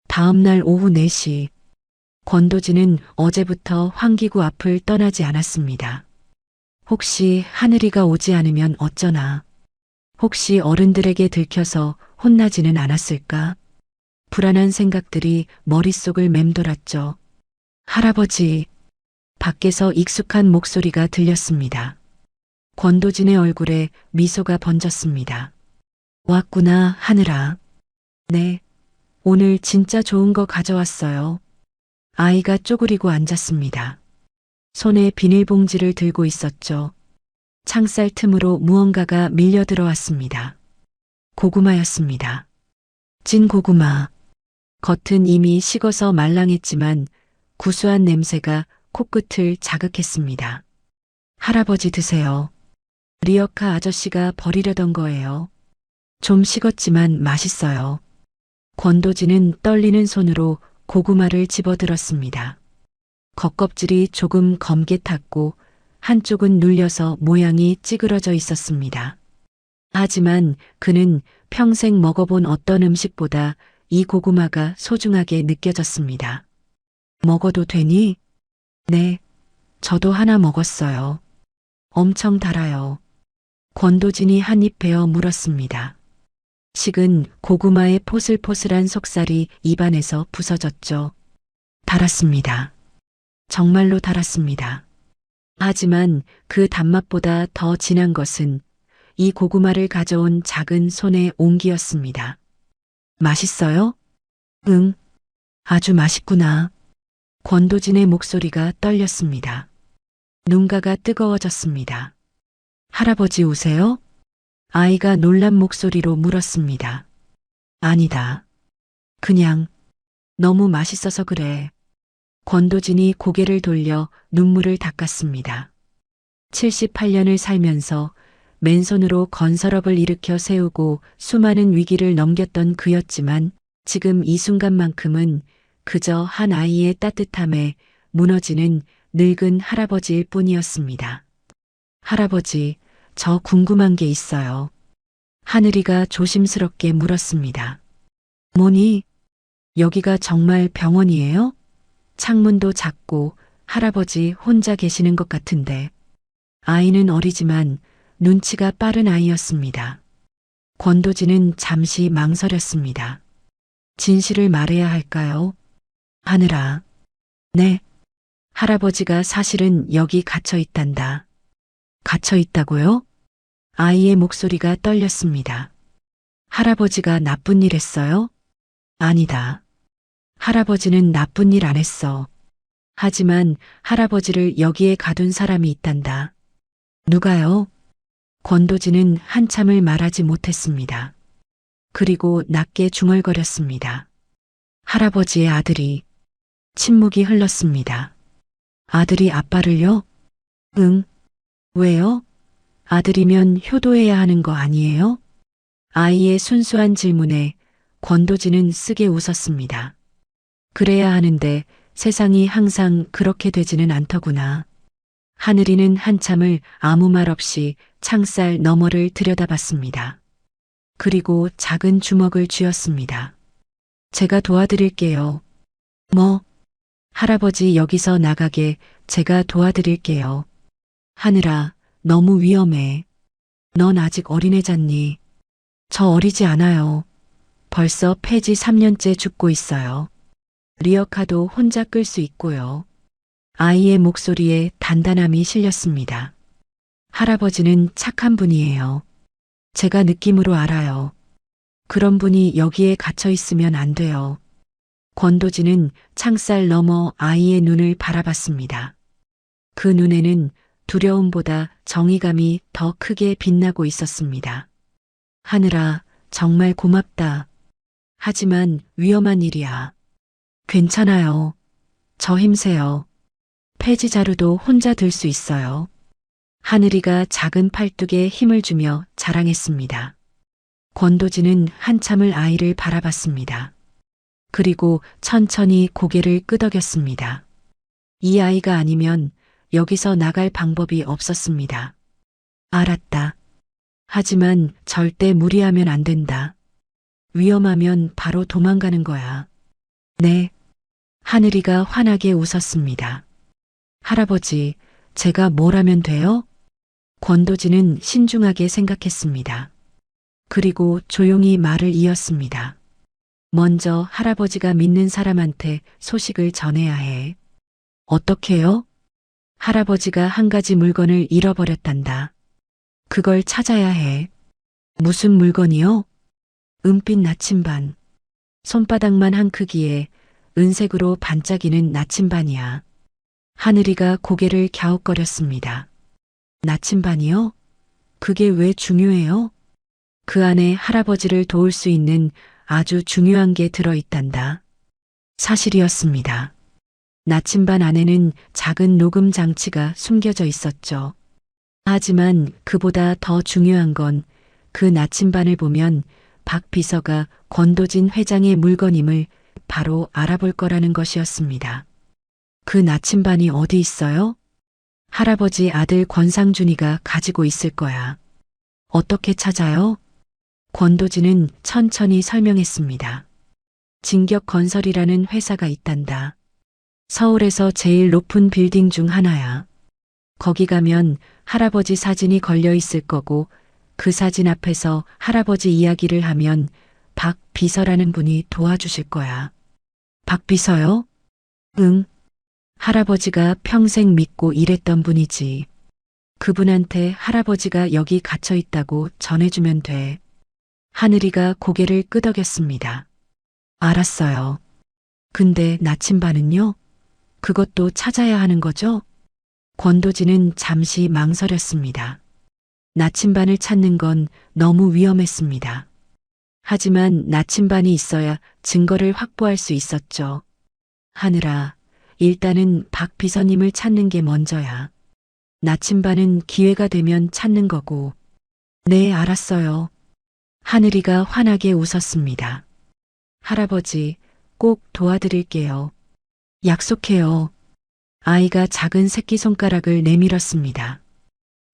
다음 날 오후 4시, 권도진은 어제부터 환기구 앞을 떠나지 않았습니다. 혹시 하늘이가 오지 않으면 어쩌나? 혹시 어른들에게 들켜서 혼나지는 않았을까? 불안한 생각들이 머릿속을 맴돌았죠. 할아버지, 밖에서 익숙한 목소리가 들렸습니다. 권도진의 얼굴에 미소가 번졌습니다. 왔구나, 하늘아. 네, 오늘 진짜 좋은 거 가져왔어요. 아이가 쪼그리고 앉았습니다. 손에 비닐봉지를 들고 있었죠. 창살 틈으로 무언가가 밀려 들어왔습니다. 고구마였습니다. 찐 고구마. 겉은 이미 식어서 말랑했지만 구수한 냄새가 코끝을 자극했습니다. 할아버지 드세요. 리어카 아저씨가 버리려던 거예요. 좀 식었지만 맛있어요. 권도진은 떨리는 손으로 고구마를 집어들었습니다. 겉껍질이 조금 검게 탔고 한쪽은 눌려서 모양이 찌그러져 있었습니다. 하지만 그는 평생 먹어본 어떤 음식보다 이 고구마가 소중하게 느껴졌습니다. 먹어도 되니? 네, 저도 하나 먹었어요. 엄청 달아요. 권도진이 한 입 베어 물었습니다. 식은 고구마의 포슬포슬한 속살이 입안에서 부서졌죠. 달았습니다. 정말로 달았습니다. 하지만 그 단맛보다 더 진한 것은 이 고구마를 가져온 작은 손의 온기였습니다. 맛있어요? 응, 아주 맛있구나. 권도진의 목소리가 떨렸습니다. 눈가가 뜨거워졌습니다. 할아버지 우세요? 아이가 놀란 목소리로 물었습니다. 아니다. 그냥 너무 맛있어서 그래. 권도진이 고개를 돌려 눈물을 닦았습니다. 78년을 살면서 맨손으로 건설업을 일으켜 세우고 수많은 위기를 넘겼던 그였지만 지금 이 순간만큼은 그저 한 아이의 따뜻함에 무너지는 늙은 할아버지일 뿐이었습니다. 할아버지, 저 궁금한 게 있어요. 하늘이가 조심스럽게 물었습니다. 뭐니? 여기가 정말 병원이에요? 창문도 작고 할아버지 혼자 계시는 것 같은데. 아이는 어리지만 눈치가 빠른 아이였습니다. 권도진은 잠시 망설였습니다. 진실을 말해야 할까요? 하늘아. 네. 할아버지가 사실은 여기 갇혀 있단다. 갇혀 있다고요? 아이의 목소리가 떨렸습니다. 할아버지가 나쁜 일 했어요? 아니다. 할아버지는 나쁜 일 안 했어. 하지만 할아버지를 여기에 가둔 사람이 있단다. 누가요? 권도진은 한참을 말하지 못했습니다. 그리고 낮게 중얼거렸습니다. 할아버지의 아들이. 침묵이 흘렀습니다. 아들이 아빠를요? 응. 왜요? 아들이면 효도해야 하는 거 아니에요? 아이의 순수한 질문에 권도진은 쓰게 웃었습니다. 그래야 하는데 세상이 항상 그렇게 되지는 않더구나. 하늘이는 한참을 아무 말 없이 창살 너머를 들여다봤습니다. 그리고 작은 주먹을 쥐었습니다. 제가 도와드릴게요. 뭐? 할아버지 여기서 나가게 제가 도와드릴게요. 하늘아, 너무 위험해. 넌 아직 어린애잖니. 저 어리지 않아요. 벌써 폐지 3년째 죽고 있어요. 리어카도 혼자 끌 수 있고요. 아이의 목소리에 단단함이 실렸습니다. 할아버지는 착한 분이에요. 제가 느낌으로 알아요. 그런 분이 여기에 갇혀 있으면 안 돼요. 권도진은 창살 너머 아이의 눈을 바라봤습니다. 그 눈에는 두려움보다 정의감이 더 크게 빛나고 있었습니다. 하늘아, 정말 고맙다. 하지만 위험한 일이야. 괜찮아요. 저 힘세요. 폐지 자루도 혼자 들 수 있어요. 하늘이가 작은 팔뚝에 힘을 주며 자랑했습니다. 권도진은 한참을 아이를 바라봤습니다. 그리고 천천히 고개를 끄덕였습니다. 이 아이가 아니면 여기서 나갈 방법이 없었습니다. 알았다. 하지만 절대 무리하면 안 된다. 위험하면 바로 도망가는 거야. 네. 하늘이가 환하게 웃었습니다. 할아버지, 제가 뭘 하면 돼요? 권도진은 신중하게 생각했습니다. 그리고 조용히 말을 이었습니다. 먼저 할아버지가 믿는 사람한테 소식을 전해야 해. 어떻게요? 할아버지가 한 가지 물건을 잃어버렸단다. 그걸 찾아야 해. 무슨 물건이요? 은빛 나침반. 손바닥만 한 크기에 은색으로 반짝이는 나침반이야. 하늘이가 고개를 갸웃거렸습니다. 나침반이요? 그게 왜 중요해요? 그 안에 할아버지를 도울 수 있는 아주 중요한 게 들어있단다. 사실이었습니다. 나침반 안에는 작은 녹음 장치가 숨겨져 있었죠. 하지만 그보다 더 중요한 건 그 나침반을 보면 박 비서가 권도진 회장의 물건임을 바로 알아볼 거라는 것이었습니다. 그 나침반이 어디 있어요? 할아버지 아들 권상준이가 가지고 있을 거야. 어떻게 찾아요? 권도진은 천천히 설명했습니다. 진격건설이라는 회사가 있단다. 서울에서 제일 높은 빌딩 중 하나야. 거기 가면 할아버지 사진이 걸려 있을 거고 그 사진 앞에서 할아버지 이야기를 하면 박 비서라는 분이 도와주실 거야. 박 비서요? 응. 할아버지가 평생 믿고 일했던 분이지. 그분한테 할아버지가 여기 갇혀 있다고 전해주면 돼. 하늘이가 고개를 끄덕였습니다. 알았어요. 근데 나침반은요? 그것도 찾아야 하는 거죠? 권도진은 잠시 망설였습니다. 나침반을 찾는 건 너무 위험했습니다. 하지만 나침반이 있어야 증거를 확보할 수 있었죠. 하늘아, 일단은 박 비서님을 찾는 게 먼저야. 나침반은 기회가 되면 찾는 거고. 네, 알았어요. 하늘이가 환하게 웃었습니다. 할아버지, 꼭 도와드릴게요. 약속해요. 아이가 작은 새끼손가락을 내밀었습니다.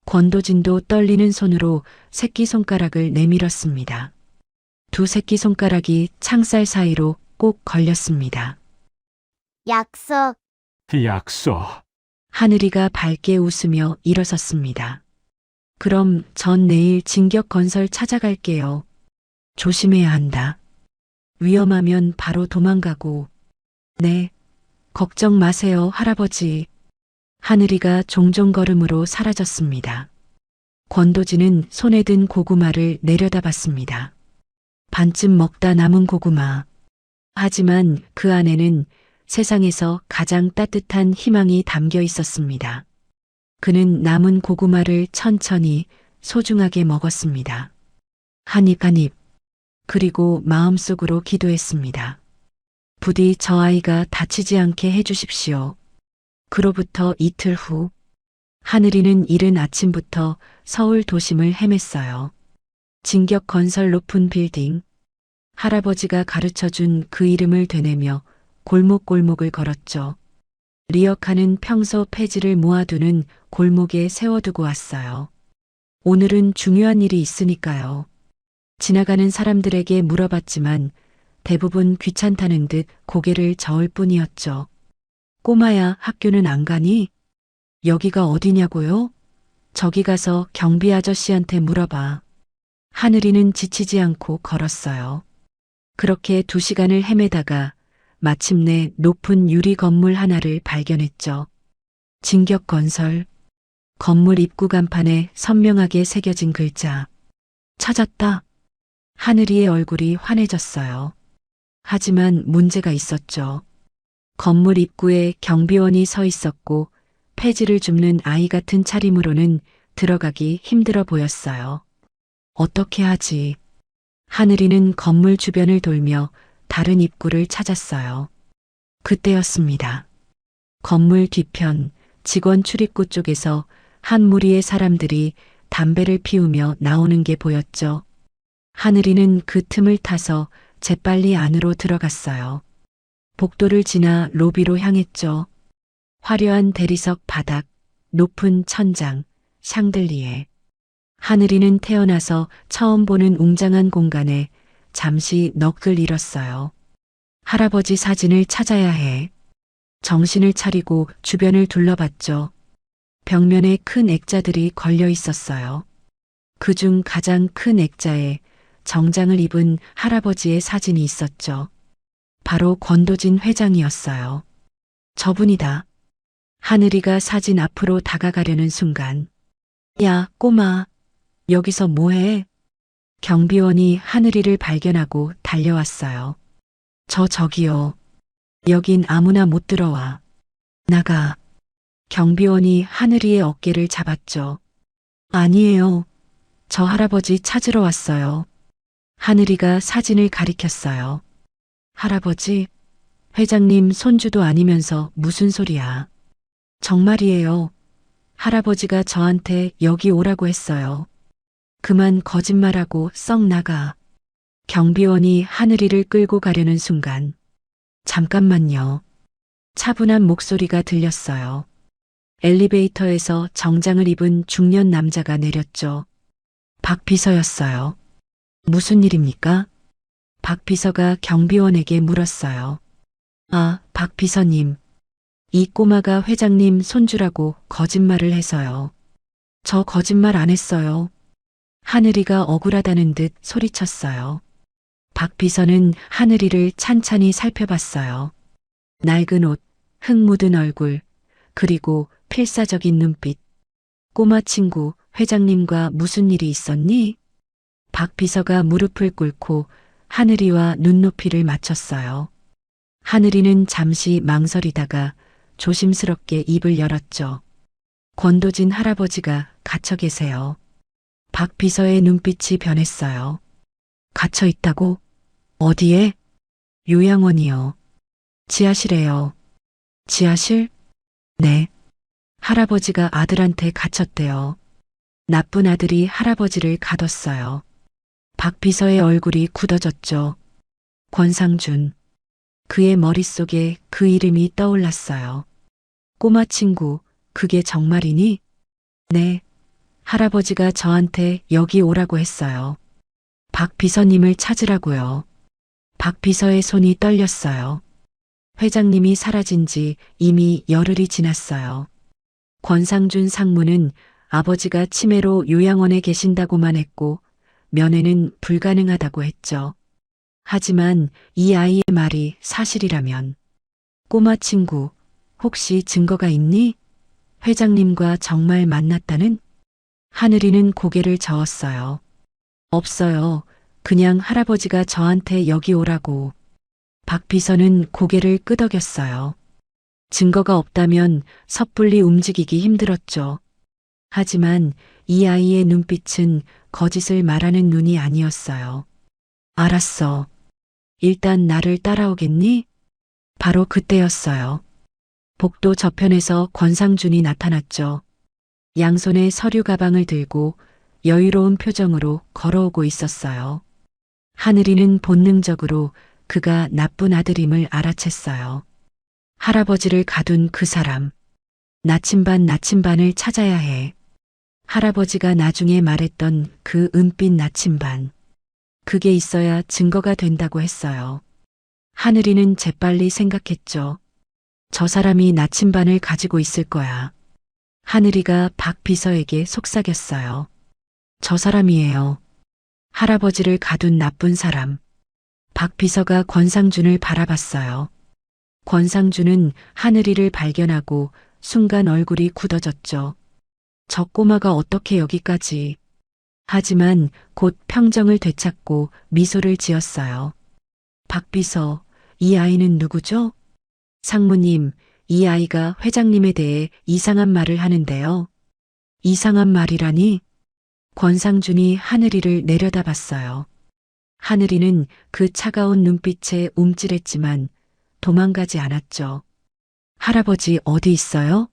권도진도 떨리는 손으로 새끼손가락을 내밀었습니다. 두 새끼손가락이 창살 사이로 꼭 걸렸습니다. 약속. 약속. 하늘이가 밝게 웃으며 일어섰습니다. 그럼 전 내일 진격건설 찾아갈게요. 조심해야 한다. 위험하면 바로 도망가고. 네. 걱정 마세요, 할아버지. 하늘이가 종종 걸음으로 사라졌습니다. 권도진은 손에 든 고구마를 내려다봤습니다. 반쯤 먹다 남은 고구마. 하지만 그 안에는 세상에서 가장 따뜻한 희망이 담겨 있었습니다. 그는 남은 고구마를 천천히 소중하게 먹었습니다. 한 입 한 입. 그리고 마음속으로 기도했습니다. 부디 저 아이가 다치지 않게 해주십시오. 그로부터 이틀 후, 하늘이는 이른 아침부터 서울 도심을 헤맸어요. 진격 건설 높은 빌딩. 할아버지가 가르쳐준 그 이름을 되뇌며 골목골목을 걸었죠. 리어카는 평소 폐지를 모아두는 골목에 세워두고 왔어요. 오늘은 중요한 일이 있으니까요. 지나가는 사람들에게 물어봤지만 대부분 귀찮다는 듯 고개를 저을 뿐이었죠. 꼬마야, 학교는 안 가니? 여기가 어디냐고요? 저기 가서 경비 아저씨한테 물어봐. 하늘이는 지치지 않고 걸었어요. 그렇게 2시간을 헤매다가 마침내 높은 유리 건물 하나를 발견했죠. 진격건설. 건물 입구 간판에 선명하게 새겨진 글자. 찾았다. 하늘이의 얼굴이 환해졌어요. 하지만 문제가 있었죠. 건물 입구에 경비원이 서 있었고 폐지를 줍는 아이 같은 차림으로는 들어가기 힘들어 보였어요. 어떻게 하지? 하늘이는 건물 주변을 돌며 다른 입구를 찾았어요. 그때였습니다. 건물 뒤편 직원 출입구 쪽에서 한 무리의 사람들이 담배를 피우며 나오는 게 보였죠. 하늘이는 그 틈을 타서 재빨리 안으로 들어갔어요. 복도를 지나 로비로 향했죠. 화려한 대리석 바닥, 높은 천장, 샹들리에. 하늘이는 태어나서 처음 보는 웅장한 공간에 잠시 넋을 잃었어요. 할아버지 사진을 찾아야 해. 정신을 차리고 주변을 둘러봤죠. 벽면에 큰 액자들이 걸려 있었어요. 그중 가장 큰 액자에 정장을 입은 할아버지의 사진이 있었죠. 바로 권도진 회장이었어요. 저분이다. 하늘이가 사진 앞으로 다가가려는 순간. 야, 꼬마. 여기서 뭐해? 경비원이 하늘이를 발견하고 달려왔어요. 저기요. 여긴 아무나 못 들어와. 나가. 경비원이 하늘이의 어깨를 잡았죠. 아니에요. 저 할아버지 찾으러 왔어요. 하늘이가 사진을 가리켰어요. 할아버지? 회장님 손주도 아니면서 무슨 소리야. 정말이에요. 할아버지가 저한테 여기 오라고 했어요. 그만 거짓말하고 썩 나가. 경비원이 하늘이를 끌고 가려는 순간. 잠깐만요. 차분한 목소리가 들렸어요. 엘리베이터에서 정장을 입은 중년 남자가 내렸죠. 박 비서였어요. 무슨 일입니까? 박 비서가 경비원에게 물었어요. 아, 박 비서님. 이 꼬마가 회장님 손주라고 거짓말을 해서요. 저 거짓말 안 했어요. 하늘이가 억울하다는 듯 소리쳤어요. 박 비서는 하늘이를 찬찬히 살펴봤어요. 낡은 옷, 흙 묻은 얼굴, 그리고 필사적인 눈빛. 꼬마 친구, 회장님과 무슨 일이 있었니? 박 비서가 무릎을 꿇고 하늘이와 눈높이를 맞췄어요. 하늘이는 잠시 망설이다가 조심스럽게 입을 열었죠. 권도진 할아버지가 갇혀 계세요. 박 비서의 눈빛이 변했어요. 갇혀 있다고? 어디에? 요양원이요. 지하실에요. 지하실? 네. 할아버지가 아들한테 갇혔대요. 나쁜 아들이 할아버지를 가뒀어요. 박 비서의 얼굴이 굳어졌죠. 권상준. 그의 머릿속에 그 이름이 떠올랐어요. 꼬마 친구, 그게 정말이니? 네. 할아버지가 저한테 여기 오라고 했어요. 박 비서님을 찾으라고요. 박 비서의 손이 떨렸어요. 회장님이 사라진 지 이미 열흘이 지났어요. 권상준 상무는 아버지가 치매로 요양원에 계신다고만 했고 면회는 불가능하다고 했죠. 하지만 이 아이의 말이 사실이라면. 꼬마 친구, 혹시 증거가 있니? 회장님과 정말 만났다는? 하늘이는 고개를 저었어요. 없어요. 그냥 할아버지가 저한테 여기 오라고. 박 비서는 고개를 끄덕였어요. 증거가 없다면 섣불리 움직이기 힘들었죠. 하지만 이 아이의 눈빛은 거짓을 말하는 눈이 아니었어요. 알았어. 일단 나를 따라오겠니? 바로 그때였어요. 복도 저편에서 권상준이 나타났죠. 양손에 서류 가방을 들고 여유로운 표정으로 걸어오고 있었어요. 하늘이는 본능적으로 그가 나쁜 아들임을 알아챘어요. 할아버지를 가둔 그 사람. 나침반을 찾아야 해. 할아버지가 나중에 말했던 그 은빛 나침반. 그게 있어야 증거가 된다고 했어요. 하늘이는 재빨리 생각했죠. 저 사람이 나침반을 가지고 있을 거야. 하늘이가 박 비서에게 속삭였어요. 저 사람이에요. 할아버지를 가둔 나쁜 사람. 박 비서가 권상준을 바라봤어요. 권상준은 하늘이를 발견하고 순간 얼굴이 굳어졌죠. 저 꼬마가 어떻게 여기까지. 하지만 곧 평정을 되찾고 미소를 지었어요. 박 비서, 이 아이는 누구죠? 상무님, 이 아이가 회장님에 대해 이상한 말을 하는데요. 이상한 말이라니? 권상준이 하늘이를 내려다봤어요. 하늘이는 그 차가운 눈빛에 움찔했지만 도망가지 않았죠. 할아버지 어디 있어요?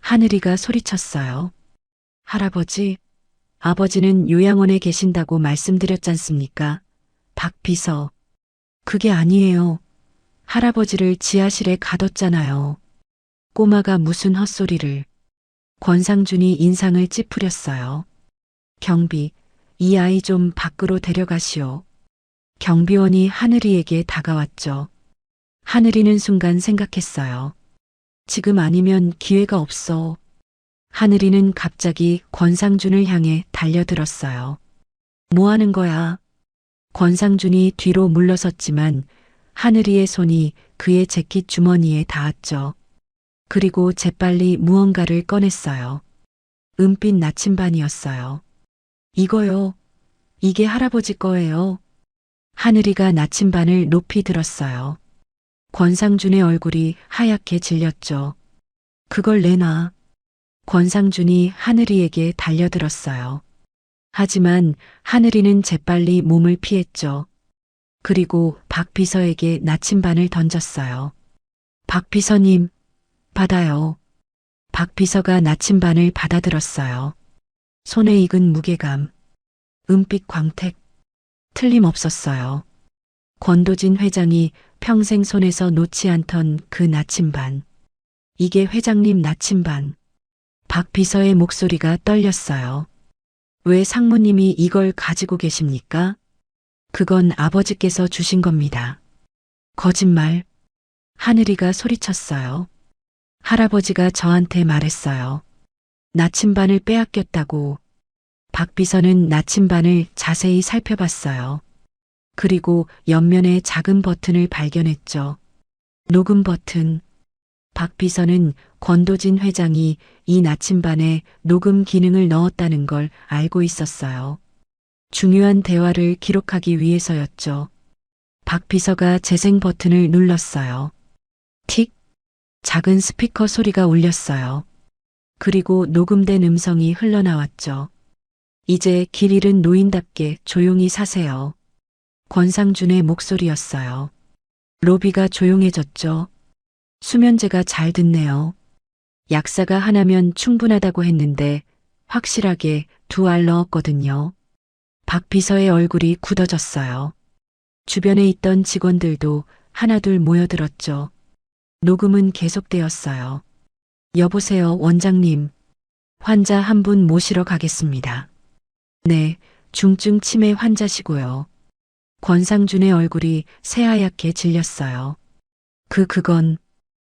하늘이가 소리쳤어요. 할아버지, 아버지는 요양원에 계신다고 말씀드렸잖습니까? 박 비서. 그게 아니에요. 할아버지를 지하실에 가뒀잖아요. 꼬마가 무슨 헛소리를. 권상준이 인상을 찌푸렸어요. 경비, 이 아이 좀 밖으로 데려가시오. 경비원이 하늘이에게 다가왔죠. 하늘이는 순간 생각했어요. 지금 아니면 기회가 없어. 하늘이는 갑자기 권상준을 향해 달려들었어요. 뭐 하는 거야? 권상준이 뒤로 물러섰지만 하늘이의 손이 그의 재킷 주머니에 닿았죠. 그리고 재빨리 무언가를 꺼냈어요. 은빛 나침반이었어요. 이거요. 이게 할아버지 거예요. 하늘이가 나침반을 높이 들었어요. 권상준의 얼굴이 하얗게 질렸죠. 그걸 내놔. 권상준이 하늘이에게 달려들었어요. 하지만 하늘이는 재빨리 몸을 피했죠. 그리고 박 비서에게 나침반을 던졌어요. 박 비서님, 받아요. 박 비서가 나침반을 받아들었어요. 손에 익은 무게감, 은빛 광택, 틀림없었어요. 권도진 회장이 평생 손에서 놓지 않던 그 나침반. 이게 회장님 나침반. 박 비서의 목소리가 떨렸어요. 왜 상무님이 이걸 가지고 계십니까? 그건 아버지께서 주신 겁니다. 거짓말. 하늘이가 소리쳤어요. 할아버지가 저한테 말했어요. 나침반을 빼앗겼다고. 박 비서는 나침반을 자세히 살펴봤어요. 그리고 옆면에 작은 버튼을 발견했죠. 녹음 버튼. 박 비서는 권도진 회장이 이 나침반에 녹음 기능을 넣었다는 걸 알고 있었어요. 중요한 대화를 기록하기 위해서였죠. 박 비서가 재생 버튼을 눌렀어요. 틱! 작은 스피커 소리가 울렸어요. 그리고 녹음된 음성이 흘러나왔죠. 이제 길 잃은 노인답게 조용히 사세요. 권상준의 목소리였어요. 로비가 조용해졌죠. 수면제가 잘 듣네요. 약사가 하나면 충분하다고 했는데 확실하게 2알 넣었거든요. 박 비서의 얼굴이 굳어졌어요. 주변에 있던 직원들도 하나둘 모여들었죠. 녹음은 계속되었어요. 여보세요, 원장님. 환자 한 분 모시러 가겠습니다. 네, 중증 치매 환자시고요. 권상준의 얼굴이 새하얗게 질렸어요. 그건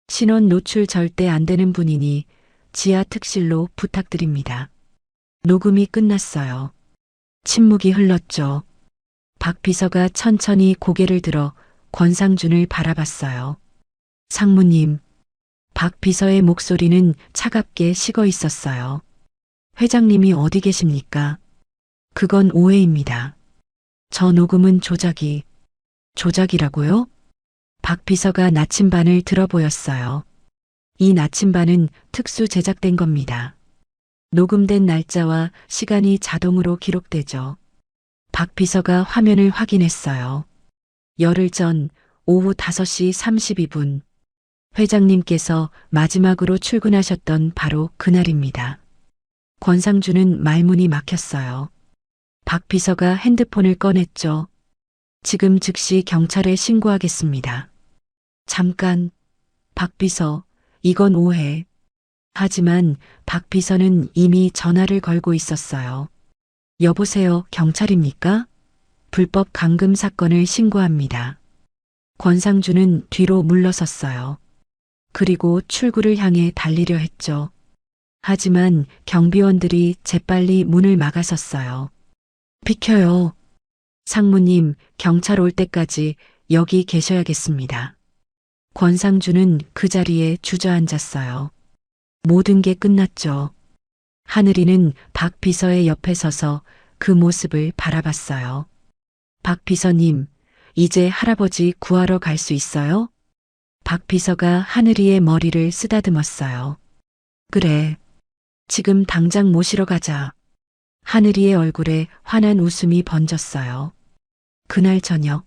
신원 노출 절대 안 되는 분이니 지하 특실로 부탁드립니다. 녹음이 끝났어요. 침묵이 흘렀죠. 박 비서가 천천히 고개를 들어 권상준을 바라봤어요. 상무님. 박 비서의 목소리는 차갑게 식어 있었어요. 회장님이 어디 계십니까? 그건 오해입니다. 저 녹음은 조작이라고요? 박 비서가 나침반을 들어 보였어요. 이 나침반은 특수 제작된 겁니다. 녹음된 날짜와 시간이 자동으로 기록되죠. 박 비서가 화면을 확인했어요. 열흘 전 오후 5시 32분. 회장님께서 마지막으로 출근하셨던 바로 그날입니다. 권상준은 말문이 막혔어요. 박 비서가 핸드폰을 꺼냈죠. 지금 즉시 경찰에 신고하겠습니다. 잠깐, 박 비서, 이건 오해. 하지만 박 비서는 이미 전화를 걸고 있었어요. 여보세요, 경찰입니까? 불법 감금 사건을 신고합니다. 권상준은 뒤로 물러섰어요. 그리고 출구를 향해 달리려 했죠. 하지만 경비원들이 재빨리 문을 막아섰어요. 비켜요. 상무님, 경찰 올 때까지 여기 계셔야겠습니다. 권상준은 그 자리에 주저앉았어요. 모든 게 끝났죠. 하늘이는 박 비서의 옆에 서서 그 모습을 바라봤어요. 박 비서님, 이제 할아버지 구하러 갈 수 있어요? 박 비서가 하늘이의 머리를 쓰다듬었어요. 그래. 지금 당장 모시러 가자. 하늘이의 얼굴에 환한 웃음이 번졌어요. 그날 저녁,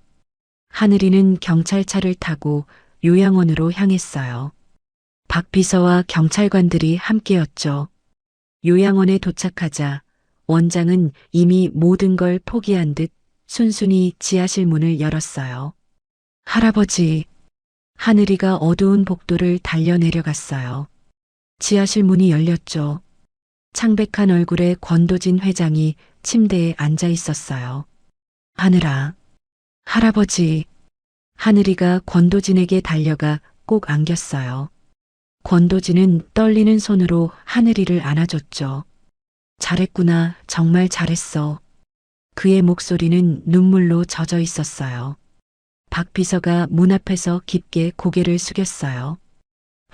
하늘이는 경찰차를 타고 요양원으로 향했어요. 박 비서와 경찰관들이 함께였죠. 요양원에 도착하자 원장은 이미 모든 걸 포기한 듯 순순히 지하실 문을 열었어요. 할아버지, 하늘이가 어두운 복도를 달려 내려갔어요. 지하실 문이 열렸죠. 창백한 얼굴의 권도진 회장이 침대에 앉아 있었어요. 하늘아, 할아버지. 하늘이가 권도진에게 달려가 꼭 안겼어요. 권도진은 떨리는 손으로 하늘이를 안아줬죠. 잘했구나, 정말 잘했어. 그의 목소리는 눈물로 젖어 있었어요. 박 비서가 문 앞에서 깊게 고개를 숙였어요.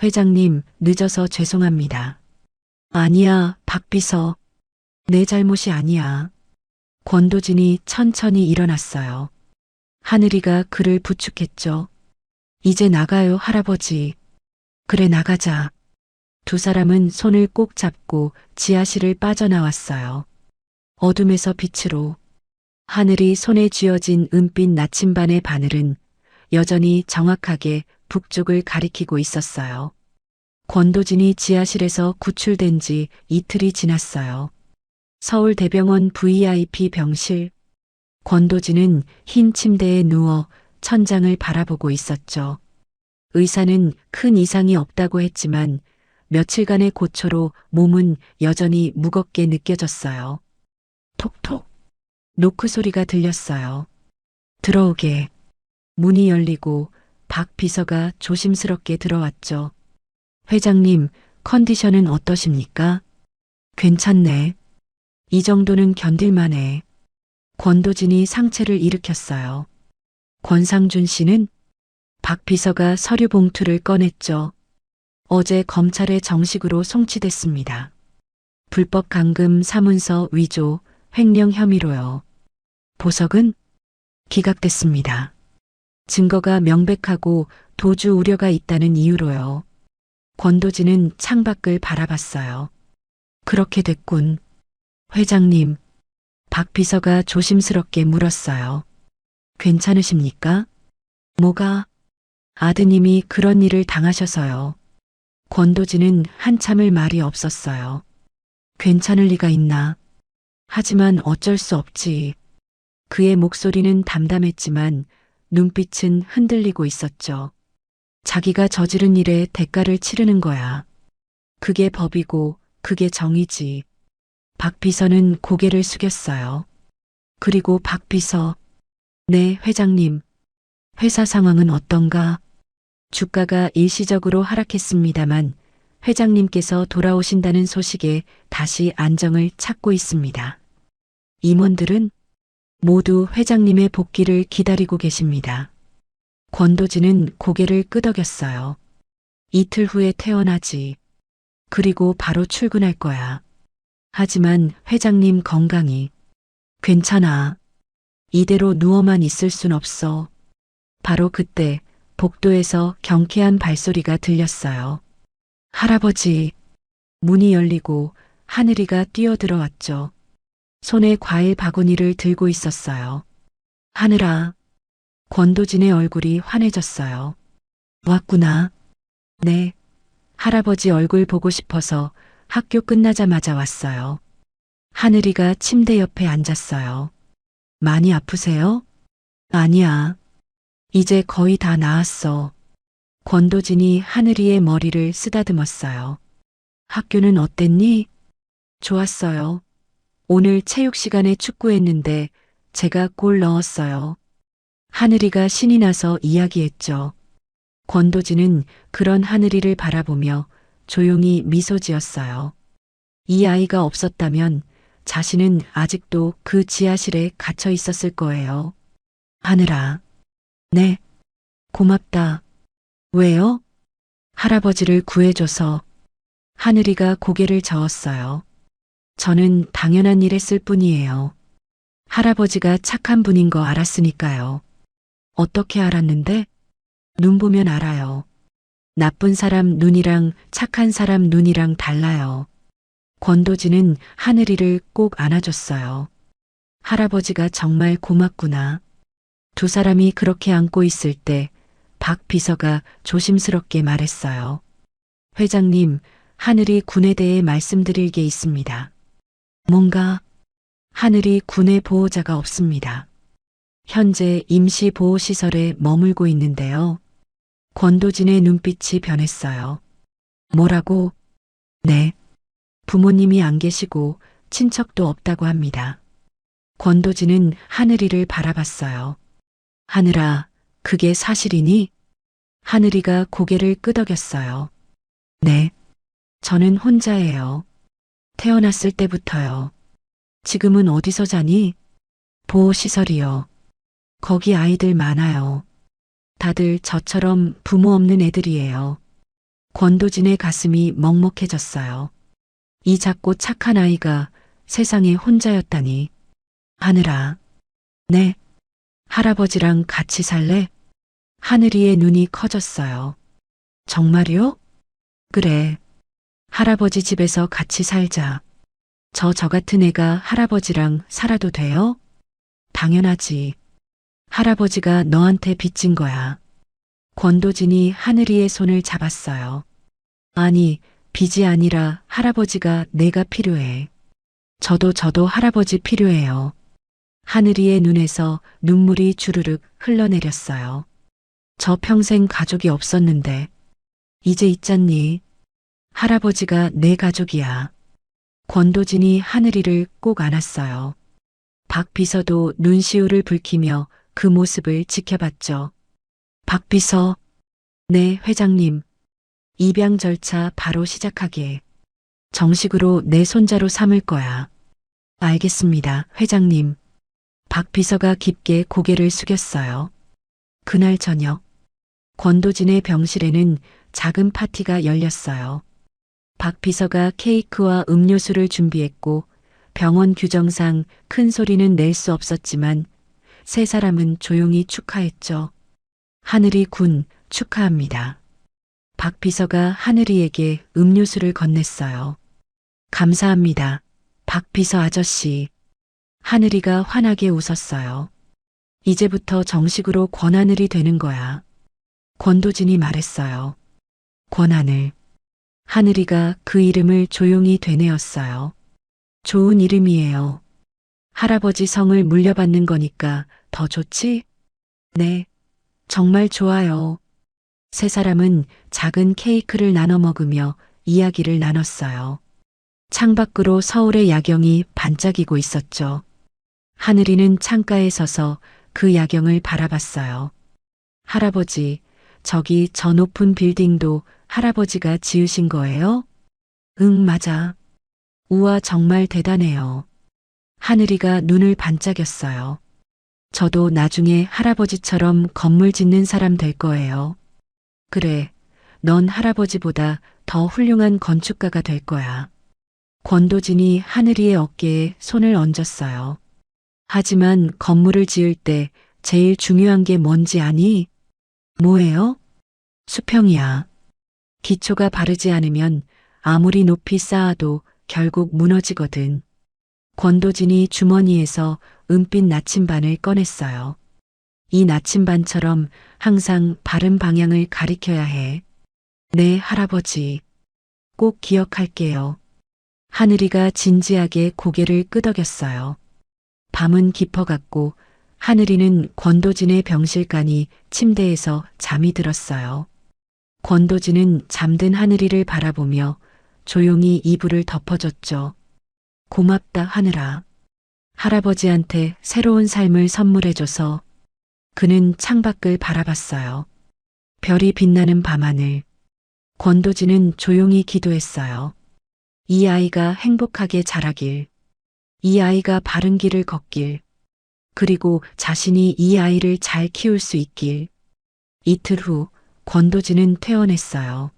회장님, 늦어서 죄송합니다. 아니야, 박 비서. 내 잘못이 아니야. 권도진이 천천히 일어났어요. 하늘이가 그를 부축했죠. 이제 나가요, 할아버지. 그래, 나가자. 두 사람은 손을 꼭 잡고 지하실을 빠져나왔어요. 어둠에서 빛으로. 하늘이 손에 쥐어진 은빛 나침반의 바늘은 여전히 정확하게 북쪽을 가리키고 있었어요. 권도진이 지하실에서 구출된 지 이틀이 지났어요. 서울대병원 VIP 병실. 권도진은 흰 침대에 누워 천장을 바라보고 있었죠. 의사는 큰 이상이 없다고 했지만 며칠간의 고초로 몸은 여전히 무겁게 느껴졌어요. 톡톡. 노크 소리가 들렸어요. 들어오게. 문이 열리고 박 비서가 조심스럽게 들어왔죠. 회장님, 컨디션은 어떠십니까? 괜찮네. 이 정도는 견딜만해. 권도진이 상체를 일으켰어요. 권상준 씨는? 박 비서가 서류 봉투를 꺼냈죠. 어제 검찰에 정식으로 송치됐습니다. 불법 감금 사문서 위조, 횡령 혐의로요. 보석은? 기각됐습니다. 증거가 명백하고 도주 우려가 있다는 이유로요. 권도진은 창밖을 바라봤어요. 그렇게 됐군. 회장님, 박 비서가 조심스럽게 물었어요. 괜찮으십니까? 뭐가? 아드님이 그런 일을 당하셔서요. 권도진은 한참을 말이 없었어요. 괜찮을 리가 있나? 하지만 어쩔 수 없지. 그의 목소리는 담담했지만 눈빛은 흔들리고 있었죠. 자기가 저지른 일에 대가를 치르는 거야. 그게 법이고 그게 정의지. 박 비서는 고개를 숙였어요. 그리고 박 비서. 네, 회장님. 회사 상황은 어떤가? 주가가 일시적으로 하락했습니다만 회장님께서 돌아오신다는 소식에 다시 안정을 찾고 있습니다. 임원들은 모두 회장님의 복귀를 기다리고 계십니다. 권도진은 고개를 끄덕였어요. 이틀 후에 퇴원하지. 그리고 바로 출근할 거야. 하지만 회장님 건강이. 괜찮아. 이대로 누워만 있을 순 없어. 바로 그때 복도에서 경쾌한 발소리가 들렸어요. 할아버지. 문이 열리고 하늘이가 뛰어들어왔죠. 손에 과일 바구니를 들고 있었어요. 하늘아. 권도진의 얼굴이 환해졌어요. 왔구나. 네. 할아버지 얼굴 보고 싶어서 학교 끝나자마자 왔어요. 하늘이가 침대 옆에 앉았어요. 많이 아프세요? 아니야. 이제 거의 다 나았어. 권도진이 하늘이의 머리를 쓰다듬었어요. 학교는 어땠니? 좋았어요. 오늘 체육 시간에 축구했는데 제가 골 넣었어요. 하늘이가 신이 나서 이야기했죠. 권도진은 그런 하늘이를 바라보며 조용히 미소 지었어요. 이 아이가 없었다면 자신은 아직도 그 지하실에 갇혀 있었을 거예요. 하늘아. 네. 고맙다. 왜요? 할아버지를 구해줘서. 하늘이가 고개를 저었어요. 저는 당연한 일 했을 뿐이에요. 할아버지가 착한 분인 거 알았으니까요. 어떻게 알았는데? 눈 보면 알아요. 나쁜 사람 눈이랑 착한 사람 눈이랑 달라요. 권도진은 하늘이를 꼭 안아줬어요. 할아버지가 정말 고맙구나. 두 사람이 그렇게 안고 있을 때 박 비서가 조심스럽게 말했어요. 회장님, 하늘이 군에 대해 말씀드릴 게 있습니다. 뭔가? 하늘이 군의 보호자가 없습니다. 현재 임시보호시설에 머물고 있는데요. 권도진의 눈빛이 변했어요. 뭐라고? 네. 부모님이 안 계시고 친척도 없다고 합니다. 권도진은 하늘이를 바라봤어요. 하늘아, 그게 사실이니? 하늘이가 고개를 끄덕였어요. 네. 저는 혼자예요. 태어났을 때부터요. 지금은 어디서 자니? 보호시설이요. 거기 아이들 많아요. 다들 저처럼 부모 없는 애들이에요. 권도진의 가슴이 먹먹해졌어요. 이 작고 착한 아이가 세상에 혼자였다니. 하늘아. 네. 할아버지랑 같이 살래? 하늘이의 눈이 커졌어요. 정말요? 그래. 할아버지 집에서 같이 살자. 저 같은 애가 할아버지랑 살아도 돼요? 당연하지. 할아버지가 너한테 빚진 거야. 권도진이 하늘이의 손을 잡았어요. 아니, 빚이 아니라 할아버지가 내가 필요해. 저도 할아버지 필요해요. 하늘이의 눈에서 눈물이 주르륵 흘러내렸어요. 저 평생 가족이 없었는데 이제 있잖니. 할아버지가 내 가족이야. 권도진이 하늘이를 꼭 안았어요. 박 비서도 눈시울을 붉히며 그 모습을 지켜봤죠. 박 비서. 네, 회장님. 입양 절차 바로 시작하게. 정식으로 내 손자로 삼을 거야. 알겠습니다, 회장님. 박 비서가 깊게 고개를 숙였어요. 그날 저녁, 권도진의 병실에는 작은 파티가 열렸어요. 박 비서가 케이크와 음료수를 준비했고 병원 규정상 큰 소리는 낼 수 없었지만 세 사람은 조용히 축하했죠. 하늘이 군 축하합니다. 박 비서가 하늘이에게 음료수를 건넸어요. 감사합니다. 박 비서 아저씨. 하늘이가 환하게 웃었어요. 이제부터 정식으로 권하늘이 되는 거야. 권도진이 말했어요. 권하늘. 하늘이가 그 이름을 조용히 되뇌었어요. 좋은 이름이에요. 할아버지 성을 물려받는 거니까 더 좋지? 네, 정말 좋아요. 세 사람은 작은 케이크를 나눠 먹으며 이야기를 나눴어요. 창밖으로 서울의 야경이 반짝이고 있었죠. 하늘이는 창가에 서서 그 야경을 바라봤어요. 할아버지, 저기 저 높은 빌딩도 할아버지가 지으신 거예요? 응, 맞아. 우와, 정말 대단해요. 하늘이가 눈을 반짝였어요. 저도 나중에 할아버지처럼 건물 짓는 사람 될 거예요. 그래, 넌 할아버지보다 더 훌륭한 건축가가 될 거야. 권도진이 하늘이의 어깨에 손을 얹었어요. 하지만 건물을 지을 때 제일 중요한 게 뭔지 아니? 뭐예요? 수평이야. 기초가 바르지 않으면 아무리 높이 쌓아도 결국 무너지거든. 권도진이 주머니에서 은빛 나침반을 꺼냈어요. 이 나침반처럼 항상 바른 방향을 가리켜야 해. 네, 할아버지. 꼭 기억할게요. 하늘이가 진지하게 고개를 끄덕였어요. 밤은 깊어갔고 하늘이는 권도진의 병실간이 침대에서 잠이 들었어요. 권도진은 잠든 하늘이를 바라보며 조용히 이불을 덮어줬죠. 고맙다, 하늘아. 할아버지한테 새로운 삶을 선물해줘서. 그는 창밖을 바라봤어요. 별이 빛나는 밤하늘. 권도진은 조용히 기도했어요. 이 아이가 행복하게 자라길. 이 아이가 바른 길을 걷길. 그리고 자신이 이 아이를 잘 키울 수 있길. 이틀 후 권도진은 퇴원했어요.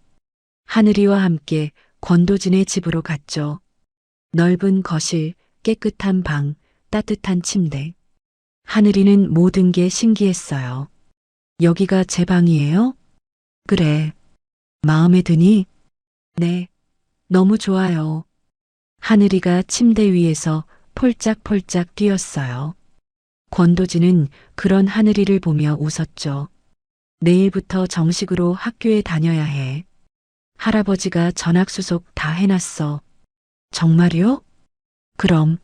하늘이와 함께 권도진의 집으로 갔죠. 넓은 거실, 깨끗한 방, 따뜻한 침대. 하늘이는 모든 게 신기했어요. 여기가 제 방이에요? 그래. 마음에 드니? 네. 너무 좋아요. 하늘이가 침대 위에서 폴짝폴짝 뛰었어요. 권도진은 그런 하늘이를 보며 웃었죠. 내일부터 정식으로 학교에 다녀야 해. 할아버지가 전학수속 다 해놨어. 정말요? 그럼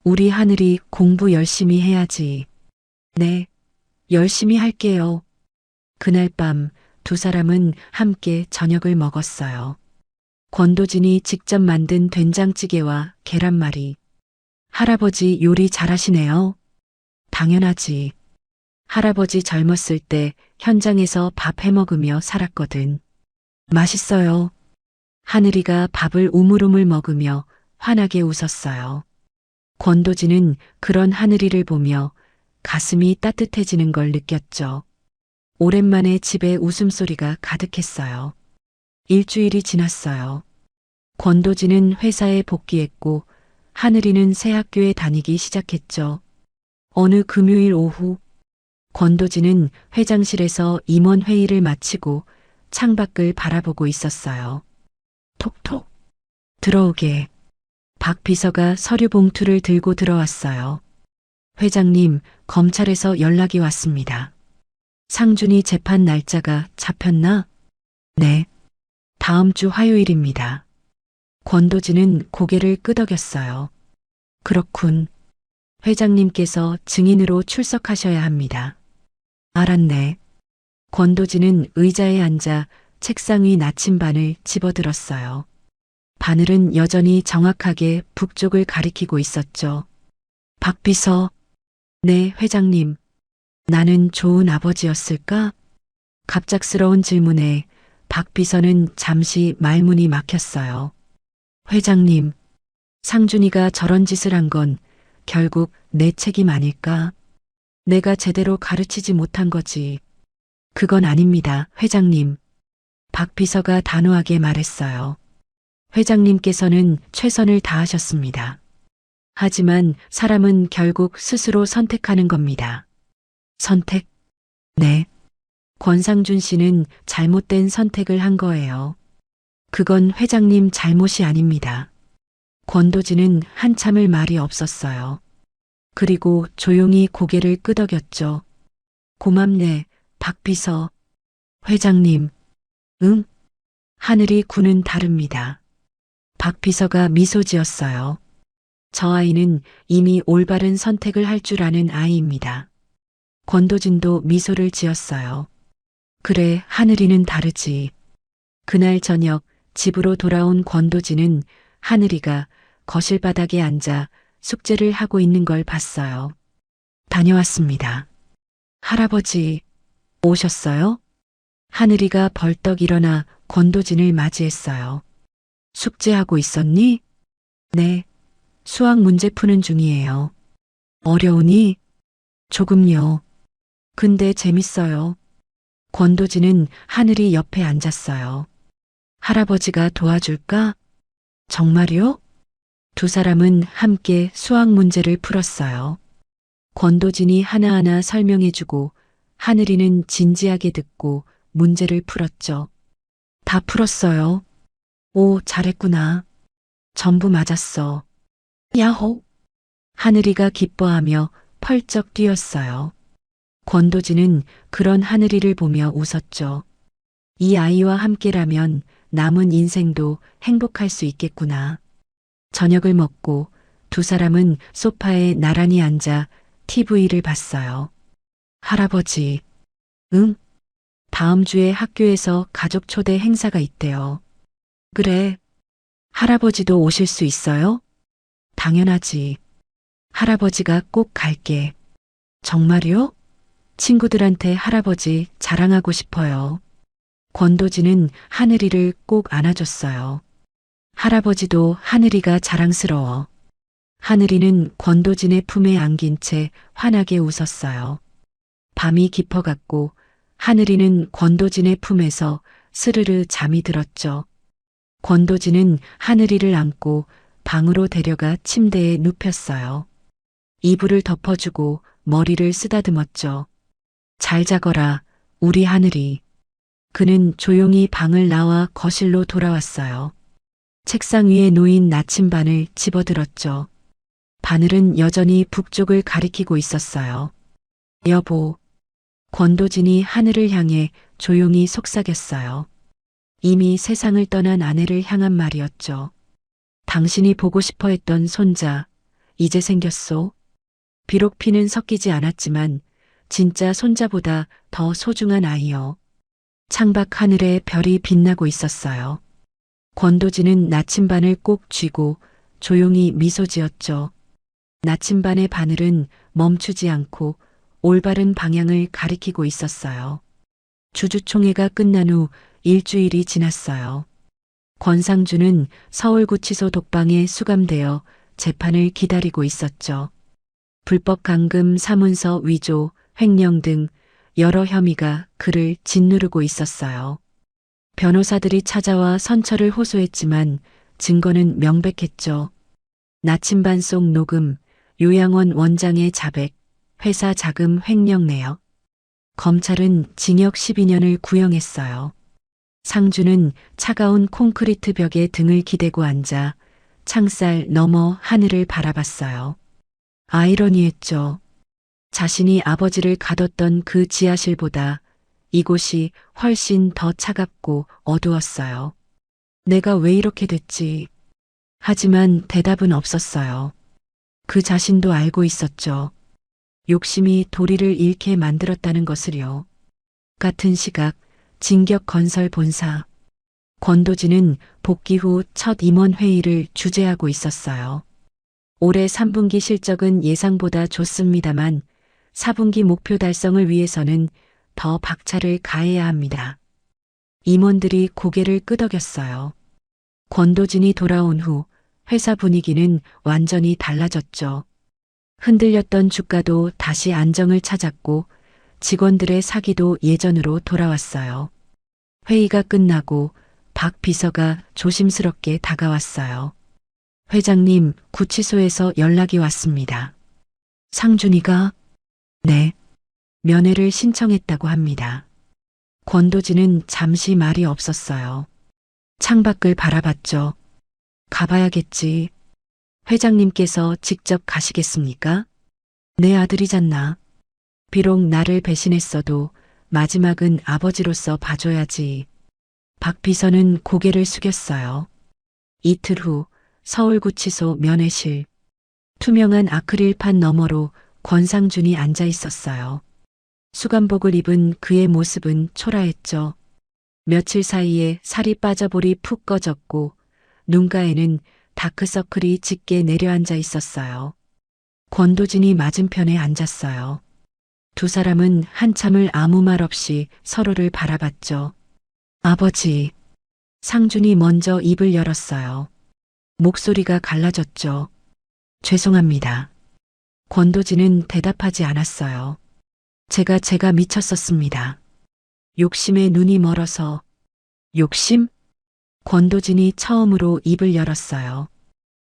우리 하늘이 공부 열심히 해야지. 네, 열심히 할게요. 그날 밤 두 사람은 함께 저녁을 먹었어요. 권도진이 직접 만든 된장찌개와 계란말이. 할아버지 요리 잘하시네요. 당연하지. 할아버지 젊었을 때 현장에서 밥 해먹으며 살았거든. 맛있어요. 하늘이가 밥을 우물우물 먹으며 환하게 웃었어요. 권도진은 그런 하늘이를 보며 가슴이 따뜻해지는 걸 느꼈죠. 오랜만에 집에 웃음소리가 가득했어요. 일주일이 지났어요. 권도진은 회사에 복귀했고 하늘이는 새 학교에 다니기 시작했죠. 어느 금요일 오후 권도진은 회장실에서 임원 회의를 마치고 창밖을 바라보고 있었어요. 톡톡. 들어오게. 박 비서가 서류 봉투를 들고 들어왔어요. 회장님, 검찰에서 연락이 왔습니다. 상준이 재판 날짜가 잡혔나? 네. 다음 주 화요일입니다. 권도진은 고개를 끄덕였어요. 그렇군. 회장님께서 증인으로 출석하셔야 합니다. 알았네. 권도진은 의자에 앉아 책상 위 나침반을 집어들었어요. 바늘은 여전히 정확하게 북쪽을 가리키고 있었죠. 박 비서. 네, 회장님. 나는 좋은 아버지였을까? 갑작스러운 질문에 박 비서는 잠시 말문이 막혔어요. 회장님, 상준이가 저런 짓을 한 건 결국 내 책임 아닐까? 내가 제대로 가르치지 못한 거지. 그건 아닙니다, 회장님. 박 비서가 단호하게 말했어요. 회장님께서는 최선을 다하셨습니다. 하지만 사람은 결국 스스로 선택하는 겁니다. 선택? 네. 권상준 씨는 잘못된 선택을 한 거예요. 그건 회장님 잘못이 아닙니다. 권도진은 한참을 말이 없었어요. 그리고 조용히 고개를 끄덕였죠. 고맙네, 박 비서. 회장님. 응? 하늘이 구는 다릅니다. 박 비서가 미소 지었어요. 저 아이는 이미 올바른 선택을 할 줄 아는 아이입니다. 권도진도 미소를 지었어요. 그래, 하늘이는 다르지. 그날 저녁 집으로 돌아온 권도진은 하늘이가 거실 바닥에 앉아 숙제를 하고 있는 걸 봤어요. 다녀왔습니다. 할아버지, 오셨어요? 하늘이가 벌떡 일어나 권도진을 맞이했어요. 숙제하고 있었니? 네, 수학 문제 푸는 중이에요. 어려우니? 조금요. 근데 재밌어요. 권도진은 하늘이 옆에 앉았어요. 할아버지가 도와줄까? 정말요? 두 사람은 함께 수학 문제를 풀었어요. 권도진이 하나하나 설명해주고 하늘이는 진지하게 듣고 문제를 풀었죠. 다 풀었어요. 오, 잘했구나. 전부 맞았어. 야호! 하늘이가 기뻐하며 펄쩍 뛰었어요. 권도진은 그런 하늘이를 보며 웃었죠. 이 아이와 함께라면 남은 인생도 행복할 수 있겠구나. 저녁을 먹고 두 사람은 소파에 나란히 앉아 TV를 봤어요. 할아버지, 응? 다음 주에 학교에서 가족 초대 행사가 있대요. 그래. 할아버지도 오실 수 있어요? 당연하지. 할아버지가 꼭 갈게. 정말요? 친구들한테 할아버지 자랑하고 싶어요. 권도진은 하늘이를 꼭 안아줬어요. 할아버지도 하늘이가 자랑스러워. 하늘이는 권도진의 품에 안긴 채 환하게 웃었어요. 밤이 깊어갔고 하늘이는 권도진의 품에서 스르르 잠이 들었죠. 권도진은 하늘이를 안고 방으로 데려가 침대에 눕혔어요. 이불을 덮어주고 머리를 쓰다듬었죠. 잘 자거라, 우리 하늘이. 그는 조용히 방을 나와 거실로 돌아왔어요. 책상 위에 놓인 나침반을 집어들었죠. 바늘은 여전히 북쪽을 가리키고 있었어요. 여보. 권도진이 하늘을 향해 조용히 속삭였어요. 이미 세상을 떠난 아내를 향한 말이었죠. 당신이 보고 싶어 했던 손자, 이제 생겼소. 비록 피는 섞이지 않았지만 진짜 손자보다 더 소중한 아이요. 창밖 하늘에 별이 빛나고 있었어요. 권도진은 나침반을 꼭 쥐고 조용히 미소 지었죠. 나침반의 바늘은 멈추지 않고 올바른 방향을 가리키고 있었어요. 주주총회가 끝난 후 일주일이 지났어요. 권상주는 서울구치소 독방에 수감되어 재판을 기다리고 있었죠. 불법 감금, 사문서 위조, 횡령 등 여러 혐의가 그를 짓누르고 있었어요. 변호사들이 찾아와 선처를 호소했지만 증거는 명백했죠. 나침반 속 녹음, 요양원 원장의 자백, 회사 자금 횡령 내역. 검찰은 징역 12년을 구형했어요. 상주는 차가운 콘크리트 벽에 등을 기대고 앉아 창살 너머 하늘을 바라봤어요. 아이러니했죠. 자신이 아버지를 가뒀던 그 지하실보다 이곳이 훨씬 더 차갑고 어두웠어요. 내가 왜 이렇게 됐지? 하지만 대답은 없었어요. 그 자신도 알고 있었죠. 욕심이 도리를 잃게 만들었다는 것을요. 같은 시각 진격건설 본사. 권도진은 복귀 후 첫 임원 회의를 주재하고 있었어요. 올해 3분기 실적은 예상보다 좋습니다만 4분기 목표 달성을 위해서는 더 박차를 가해야 합니다. 임원들이 고개를 끄덕였어요. 권도진이 돌아온 후 회사 분위기는 완전히 달라졌죠. 흔들렸던 주가도 다시 안정을 찾았고 직원들의 사기도 예전으로 돌아왔어요. 회의가 끝나고 박 비서가 조심스럽게 다가왔어요. 회장님, 구치소에서 연락이 왔습니다. 상준이가? 네. 면회를 신청했다고 합니다. 권도진은 잠시 말이 없었어요. 창밖을 바라봤죠. 가봐야겠지. 회장님께서 직접 가시겠습니까? 내 아들이잖나. 비록 나를 배신했어도 마지막은 아버지로서 봐줘야지. 박 비서는 고개를 숙였어요. 이틀 후 서울구치소 면회실. 투명한 아크릴판 너머로 권상준이 앉아 있었어요. 수감복을 입은 그의 모습은 초라했죠. 며칠 사이에 살이 빠져볼이 푹 꺼졌고 눈가에는 다크서클이 짙게 내려앉아 있었어요. 권도진이 맞은편에 앉았어요. 두 사람은 한참을 아무 말 없이 서로를 바라봤죠. 아버지. 상준이 먼저 입을 열었어요. 목소리가 갈라졌죠. 죄송합니다. 권도진은 대답하지 않았어요. 제가 미쳤었습니다. 욕심에 눈이 멀어서. 욕심? 권도진이 처음으로 입을 열었어요.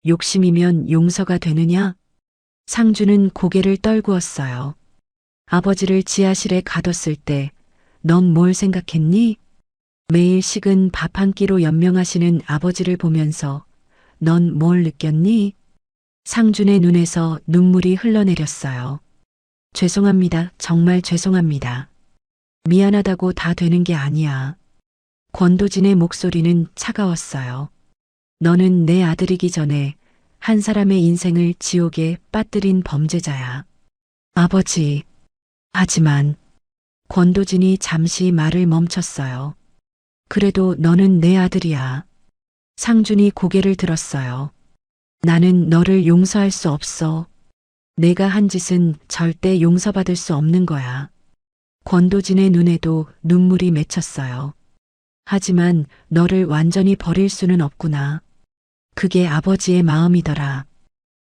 욕심이면 용서가 되느냐? 상주는 고개를 떨구었어요. 아버지를 지하실에 가뒀을 때 넌 뭘 생각했니? 매일 식은 밥 한 끼로 연명하시는 아버지를 보면서 넌 뭘 느꼈니? 상준의 눈에서 눈물이 흘러내렸어요. 죄송합니다. 정말 죄송합니다. 미안하다고 다 되는 게 아니야. 권도진의 목소리는 차가웠어요. 너는 내 아들이기 전에 한 사람의 인생을 지옥에 빠뜨린 범죄자야. 아버지. 하지만 권도진이 잠시 말을 멈췄어요. 그래도 너는 내 아들이야. 상준이 고개를 들었어요. 나는 너를 용서할 수 없어. 내가 한 짓은 절대 용서받을 수 없는 거야. 권도진의 눈에도 눈물이 맺혔어요. 하지만 너를 완전히 버릴 수는 없구나. 그게 아버지의 마음이더라.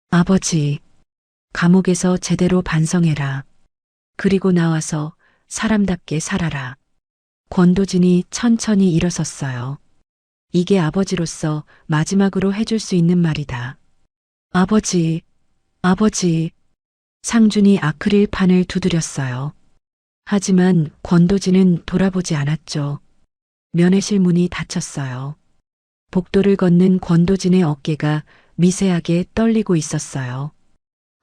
아버지, 감옥에서 제대로 반성해라. 그리고 나와서 사람답게 살아라. 권도진이 천천히 일어섰어요. 이게 아버지로서 마지막으로 해줄 수 있는 말이다. 아버지, 아버지. 상준이 아크릴판을 두드렸어요. 하지만 권도진은 돌아보지 않았죠. 면회실 문이 닫혔어요. 복도를 걷는 권도진의 어깨가 미세하게 떨리고 있었어요.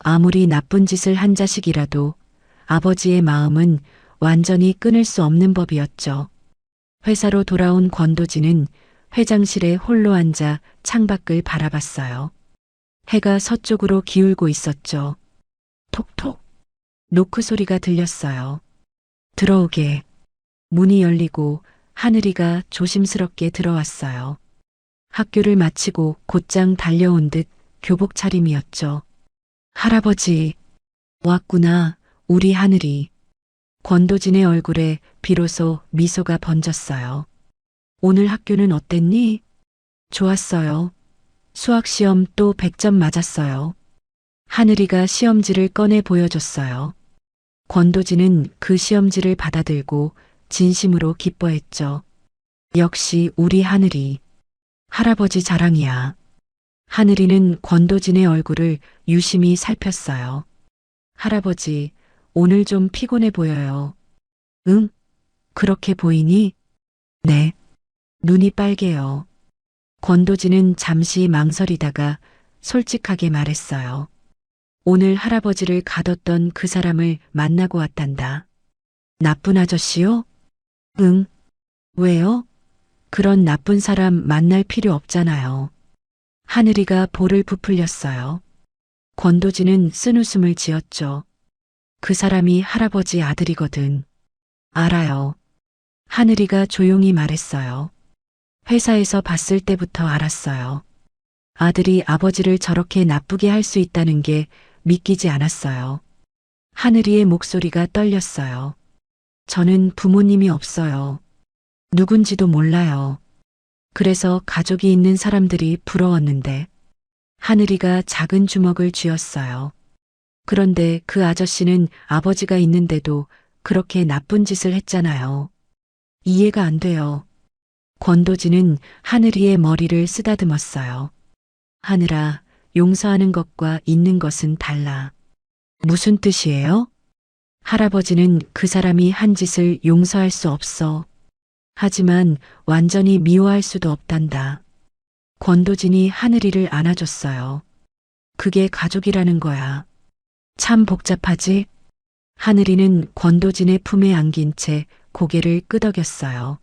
아무리 나쁜 짓을 한 자식이라도 아버지의 마음은 완전히 끊을 수 없는 법이었죠. 회사로 돌아온 권도진은 회장실에 홀로 앉아 창밖을 바라봤어요. 해가 서쪽으로 기울고 있었죠. 톡톡. 노크 소리가 들렸어요. 들어오게. 문이 열리고 하늘이가 조심스럽게 들어왔어요. 학교를 마치고 곧장 달려온 듯 교복 차림이었죠. 할아버지. 왔구나, 우리 하늘이. 권도진의 얼굴에 비로소 미소가 번졌어요. 오늘 학교는 어땠니? 좋았어요. 수학시험 또 100점 맞았어요. 하늘이가 시험지를 꺼내 보여줬어요. 권도진은 그 시험지를 받아들고 진심으로 기뻐했죠. 역시 우리 하늘이. 할아버지 자랑이야. 하늘이는 권도진의 얼굴을 유심히 살폈어요. 할아버지, 오늘 좀 피곤해 보여요. 응? 그렇게 보이니? 네. 눈이 빨개요. 권도진은 잠시 망설이다가 솔직하게 말했어요. 오늘 할아버지를 가뒀던 그 사람을 만나고 왔단다. 나쁜 아저씨요? 응. 왜요? 그런 나쁜 사람 만날 필요 없잖아요. 하늘이가 볼을 부풀렸어요. 권도진은 쓴웃음을 지었죠. 그 사람이 할아버지 아들이거든. 알아요. 하늘이가 조용히 말했어요. 회사에서 봤을 때부터 알았어요. 아들이 아버지를 저렇게 나쁘게 할 수 있다는 게 믿기지 않았어요. 하늘이의 목소리가 떨렸어요. 저는 부모님이 없어요. 누군지도 몰라요. 그래서 가족이 있는 사람들이 부러웠는데 하늘이가 작은 주먹을 쥐었어요. 그런데 그 아저씨는 아버지가 있는데도 그렇게 나쁜 짓을 했잖아요. 이해가 안 돼요. 권도진은 하늘이의 머리를 쓰다듬었어요. 하늘아, 용서하는 것과 있는 것은 달라. 무슨 뜻이에요? 할아버지는 그 사람이 한 짓을 용서할 수 없어. 하지만 완전히 미워할 수도 없단다. 권도진이 하늘이를 안아줬어요. 그게 가족이라는 거야. 참 복잡하지? 하늘이는 권도진의 품에 안긴 채 고개를 끄덕였어요.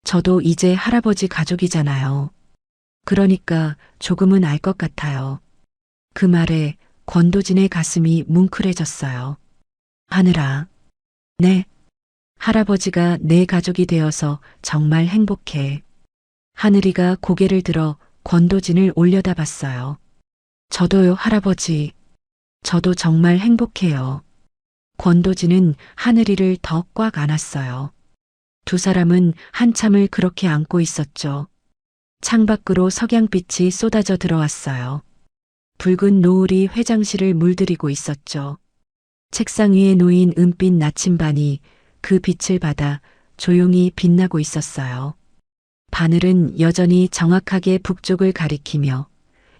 저도 이제 할아버지 가족이잖아요. 그러니까 조금은 알 것 같아요. 그 말에 권도진의 가슴이 뭉클해졌어요. 하늘아. 네. 할아버지가 내 가족이 되어서 정말 행복해. 하늘이가 고개를 들어 권도진을 올려다봤어요. 저도요, 할아버지. 저도 정말 행복해요. 권도진은 하늘이를 더 꽉 안았어요. 두 사람은 한참을 그렇게 안고 있었죠. 창밖으로 석양빛이 쏟아져 들어왔어요. 붉은 노을이 회장실을 물들이고 있었죠. 책상 위에 놓인 은빛 나침반이 그 빛을 받아 조용히 빛나고 있었어요. 바늘은 여전히 정확하게 북쪽을 가리키며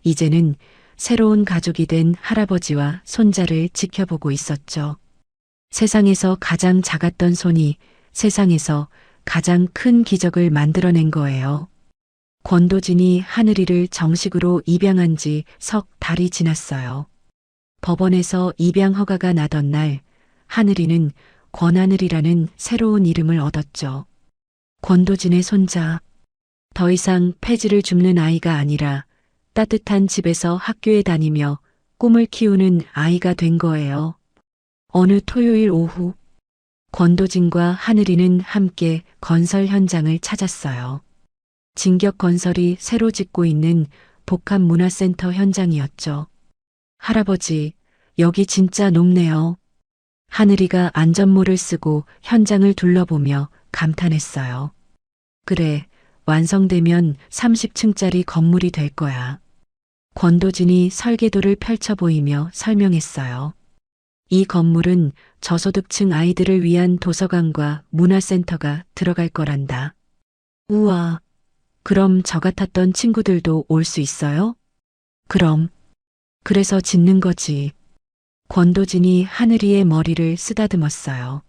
이제는 새로운 가족이 된 할아버지와 손자를 지켜보고 있었죠. 세상에서 가장 작았던 손이 세상에서 가장 큰 기적을 만들어낸 거예요. 권도진이 하늘이를 정식으로 입양한 지 석 달이 지났어요. 법원에서 입양 허가가 나던 날 하늘이는 권하늘이라는 새로운 이름을 얻었죠. 권도진의 손자. 더 이상 폐지를 줍는 아이가 아니라 따뜻한 집에서 학교에 다니며 꿈을 키우는 아이가 된 거예요. 어느 토요일 오후, 권도진과 하늘이는 함께 건설 현장을 찾았어요. 진격건설이 새로 짓고 있는 복합문화센터 현장이었죠. 할아버지, 여기 진짜 높네요. 하늘이가 안전모를 쓰고 현장을 둘러보며 감탄했어요. 그래, 완성되면 30층짜리 건물이 될 거야. 권도진이 설계도를 펼쳐 보이며 설명했어요. 이 건물은 저소득층 아이들을 위한 도서관과 문화센터가 들어갈 거란다. 우와, 그럼 저 같았던 친구들도 올 수 있어요? 그럼, 그래서 짓는 거지. 권도진이 하늘이의 머리를 쓰다듬었어요.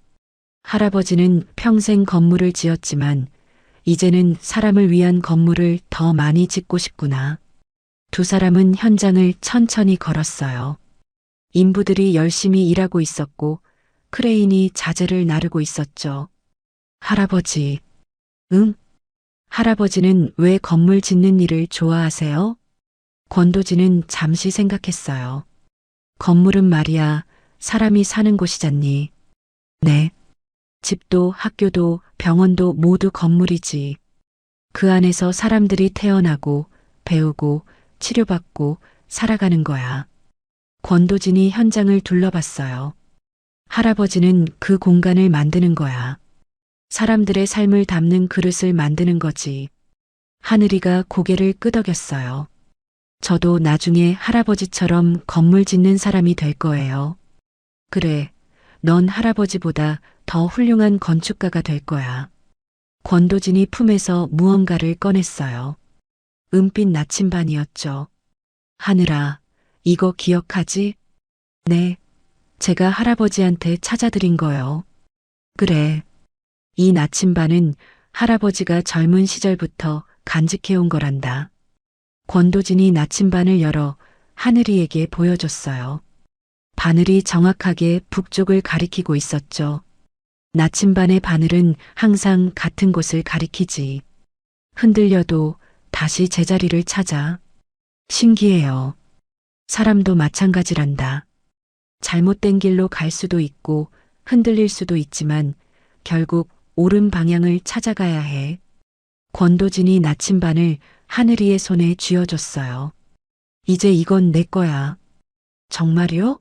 할아버지는 평생 건물을 지었지만 이제는 사람을 위한 건물을 더 많이 짓고 싶구나. 두 사람은 현장을 천천히 걸었어요. 인부들이 열심히 일하고 있었고 크레인이 자재를 나르고 있었죠. 할아버지, 응? 할아버지는 왜 건물 짓는 일을 좋아하세요? 권도진은 잠시 생각했어요. 건물은 말이야, 사람이 사는 곳이잖니. 네. 집도 학교도 병원도 모두 건물이지. 그 안에서 사람들이 태어나고 배우고 치료받고 살아가는 거야. 권도진이 현장을 둘러봤어요. 할아버지는 그 공간을 만드는 거야. 사람들의 삶을 담는 그릇을 만드는 거지. 하늘이가 고개를 끄덕였어요. 저도 나중에 할아버지처럼 건물 짓는 사람이 될 거예요. 그래, 넌 할아버지보다 더 훌륭한 건축가가 될 거야. 권도진이 품에서 무언가를 꺼냈어요. 은빛 나침반이었죠. 하늘아, 이거 기억하지? 네, 제가 할아버지한테 찾아드린 거요. 그래, 이 나침반은 할아버지가 젊은 시절부터 간직해온 거란다. 권도진이 나침반을 열어 하늘이에게 보여줬어요. 바늘이 정확하게 북쪽을 가리키고 있었죠. 나침반의 바늘은 항상 같은 곳을 가리키지. 흔들려도 다시 제자리를 찾아. 신기해요. 사람도 마찬가지란다. 잘못된 길로 갈 수도 있고 흔들릴 수도 있지만 결국 옳은 방향을 찾아가야 해. 권도진이 나침반을 하늘이의 손에 쥐어줬어요. 이제 이건 내 거야. 정말요?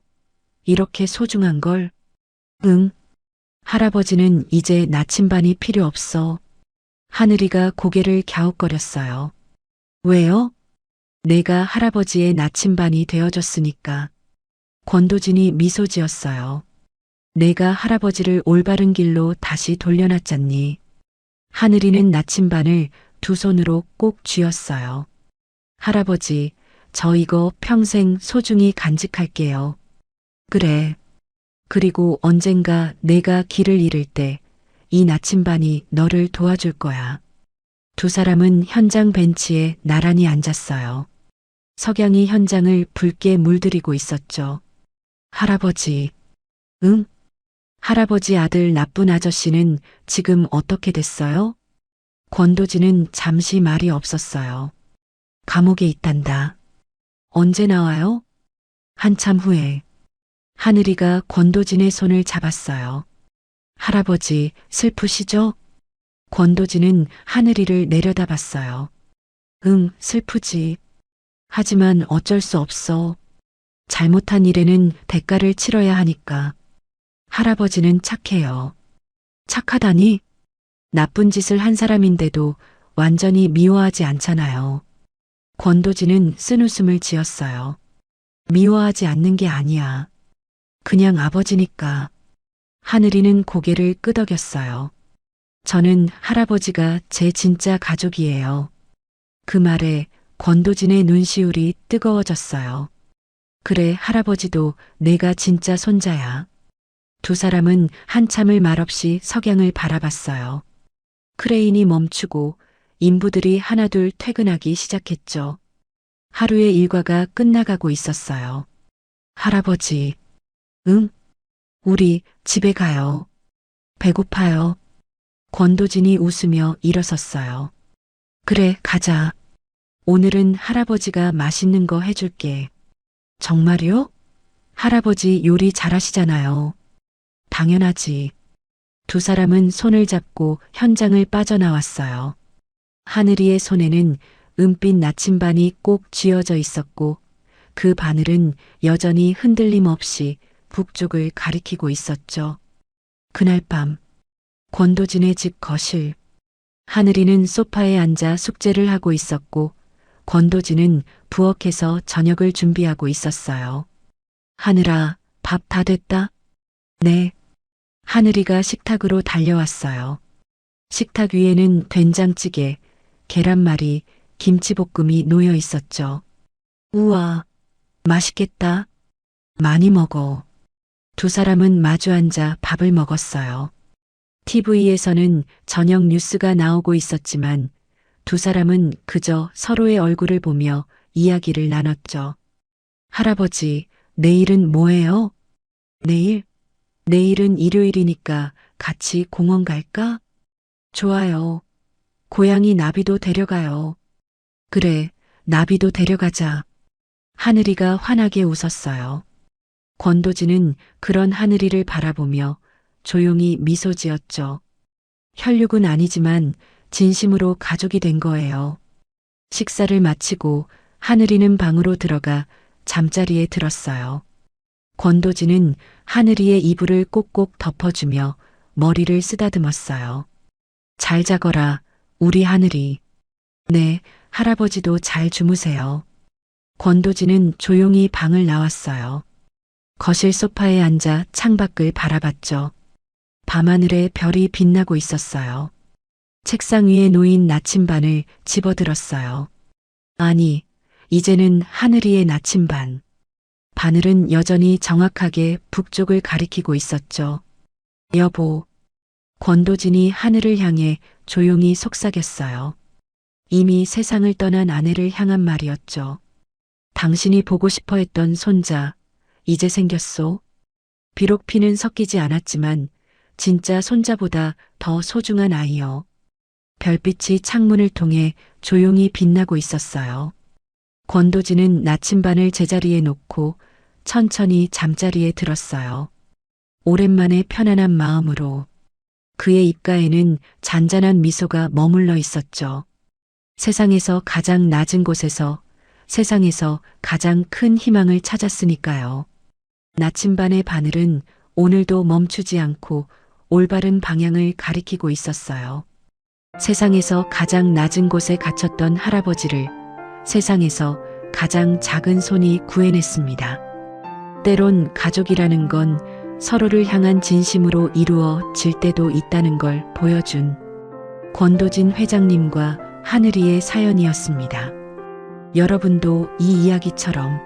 이렇게 소중한 걸? 응. 할아버지는 이제 나침반이 필요 없어. 하늘이가 고개를 갸웃거렸어요. 왜요? 내가 할아버지의 나침반이 되어줬으니까. 권도진이 미소 지었어요. 내가 할아버지를 올바른 길로 다시 돌려놨잖니. 하늘이는 나침반을 두 손으로 꼭 쥐었어요. 할아버지, 저 이거 평생 소중히 간직할게요. 그래. 그리고 언젠가 내가 길을 잃을 때 이 나침반이 너를 도와줄 거야. 두 사람은 현장 벤치에 나란히 앉았어요. 석양이 현장을 붉게 물들이고 있었죠. 할아버지, 응? 할아버지 아들 나쁜 아저씨는 지금 어떻게 됐어요? 권도진은 잠시 말이 없었어요. 감옥에 있단다. 언제 나와요? 한참 후에. 하늘이가 권도진의 손을 잡았어요. 할아버지, 슬프시죠? 권도진은 하늘이를 내려다봤어요. 응, 슬프지. 하지만 어쩔 수 없어. 잘못한 일에는 대가를 치러야 하니까. 할아버지는 착해요. 착하다니? 나쁜 짓을 한 사람인데도 완전히 미워하지 않잖아요. 권도진은 쓴웃음을 지었어요. 미워하지 않는 게 아니야. 그냥 아버지니까. 하늘이는 고개를 끄덕였어요. 저는 할아버지가 제 진짜 가족이에요. 그 말에 권도진의 눈시울이 뜨거워졌어요. 그래, 할아버지도 내가 진짜 손자야. 두 사람은 한참을 말없이 석양을 바라봤어요. 크레인이 멈추고 인부들이 하나둘 퇴근하기 시작했죠. 하루의 일과가 끝나가고 있었어요. 할아버지, 응? 우리 집에 가요. 배고파요. 권도진이 웃으며 일어섰어요. 그래, 가자. 오늘은 할아버지가 맛있는 거 해줄게. 정말요? 할아버지 요리 잘하시잖아요. 당연하지. 두 사람은 손을 잡고 현장을 빠져나왔어요. 하늘이의 손에는 은빛 나침반이 꼭 쥐어져 있었고 그 바늘은 여전히 흔들림 없이 북쪽을 가리키고 있었죠. 그날 밤 권도진의 집 거실. 하늘이는 소파에 앉아 숙제를 하고 있었고 권도진은 부엌에서 저녁을 준비하고 있었어요. 하늘아, 밥 다 됐다? 네. 하늘이가 식탁으로 달려왔어요. 식탁 위에는 된장찌개, 계란말이, 김치볶음이 놓여 있었죠. 우와, 맛있겠다. 많이 먹어. 두 사람은 마주 앉아 밥을 먹었어요. TV에서는 저녁 뉴스가 나오고 있었지만 두 사람은 그저 서로의 얼굴을 보며 이야기를 나눴죠. 할아버지, 내일은 뭐해요? 내일은 일요일이니까 같이 공원 갈까? 좋아요. 고양이 나비도 데려가요. 그래, 나비도 데려가자. 하늘이가 환하게 웃었어요. 권도진은 그런 하늘이를 바라보며 조용히 미소 지었죠. 혈육은 아니지만 진심으로 가족이 된 거예요. 식사를 마치고 하늘이는 방으로 들어가 잠자리에 들었어요. 권도진은 하늘이의 이불을 꼭꼭 덮어주며 머리를 쓰다듬었어요. 잘 자거라, 우리 하늘이. 네, 할아버지도 잘 주무세요. 권도진은 조용히 방을 나왔어요. 거실 소파에 앉아 창밖을 바라봤죠. 밤하늘에 별이 빛나고 있었어요. 책상 위에 놓인 나침반을 집어들었어요. 아니, 이제는 하늘이의 나침반. 바늘은 여전히 정확하게 북쪽을 가리키고 있었죠. 여보. 권도진이 하늘을 향해 조용히 속삭였어요. 이미 세상을 떠난 아내를 향한 말이었죠. 당신이 보고 싶어 했던 손자, 이제 생겼소. 비록 피는 섞이지 않았지만 진짜 손자보다 더 소중한 아이요. 별빛이 창문을 통해 조용히 빛나고 있었어요. 권도진은 나침반을 제자리에 놓고 천천히 잠자리에 들었어요. 오랜만에 편안한 마음으로 그의 입가에는 잔잔한 미소가 머물러 있었죠. 세상에서 가장 낮은 곳에서 세상에서 가장 큰 희망을 찾았으니까요. 나침반의 바늘은 오늘도 멈추지 않고 올바른 방향을 가리키고 있었어요. 세상에서 가장 낮은 곳에 갇혔던 할아버지를 세상에서 가장 작은 손이 구해냈습니다. 때론 가족이라는 건 서로를 향한 진심으로 이루어질 때도 있다는 걸 보여준 권도진 회장님과 하늘이의 사연이었습니다. 여러분도 이 이야기처럼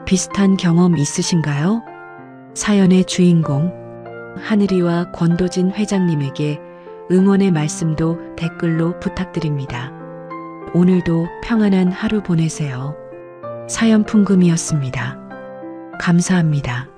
비슷한 경험 있으신가요? 사연의 주인공 하늘이와 권도진 회장님에게 응원의 말씀도 댓글로 부탁드립니다. 오늘도 평안한 하루 보내세요. 사연 풍금이었습니다. 감사합니다.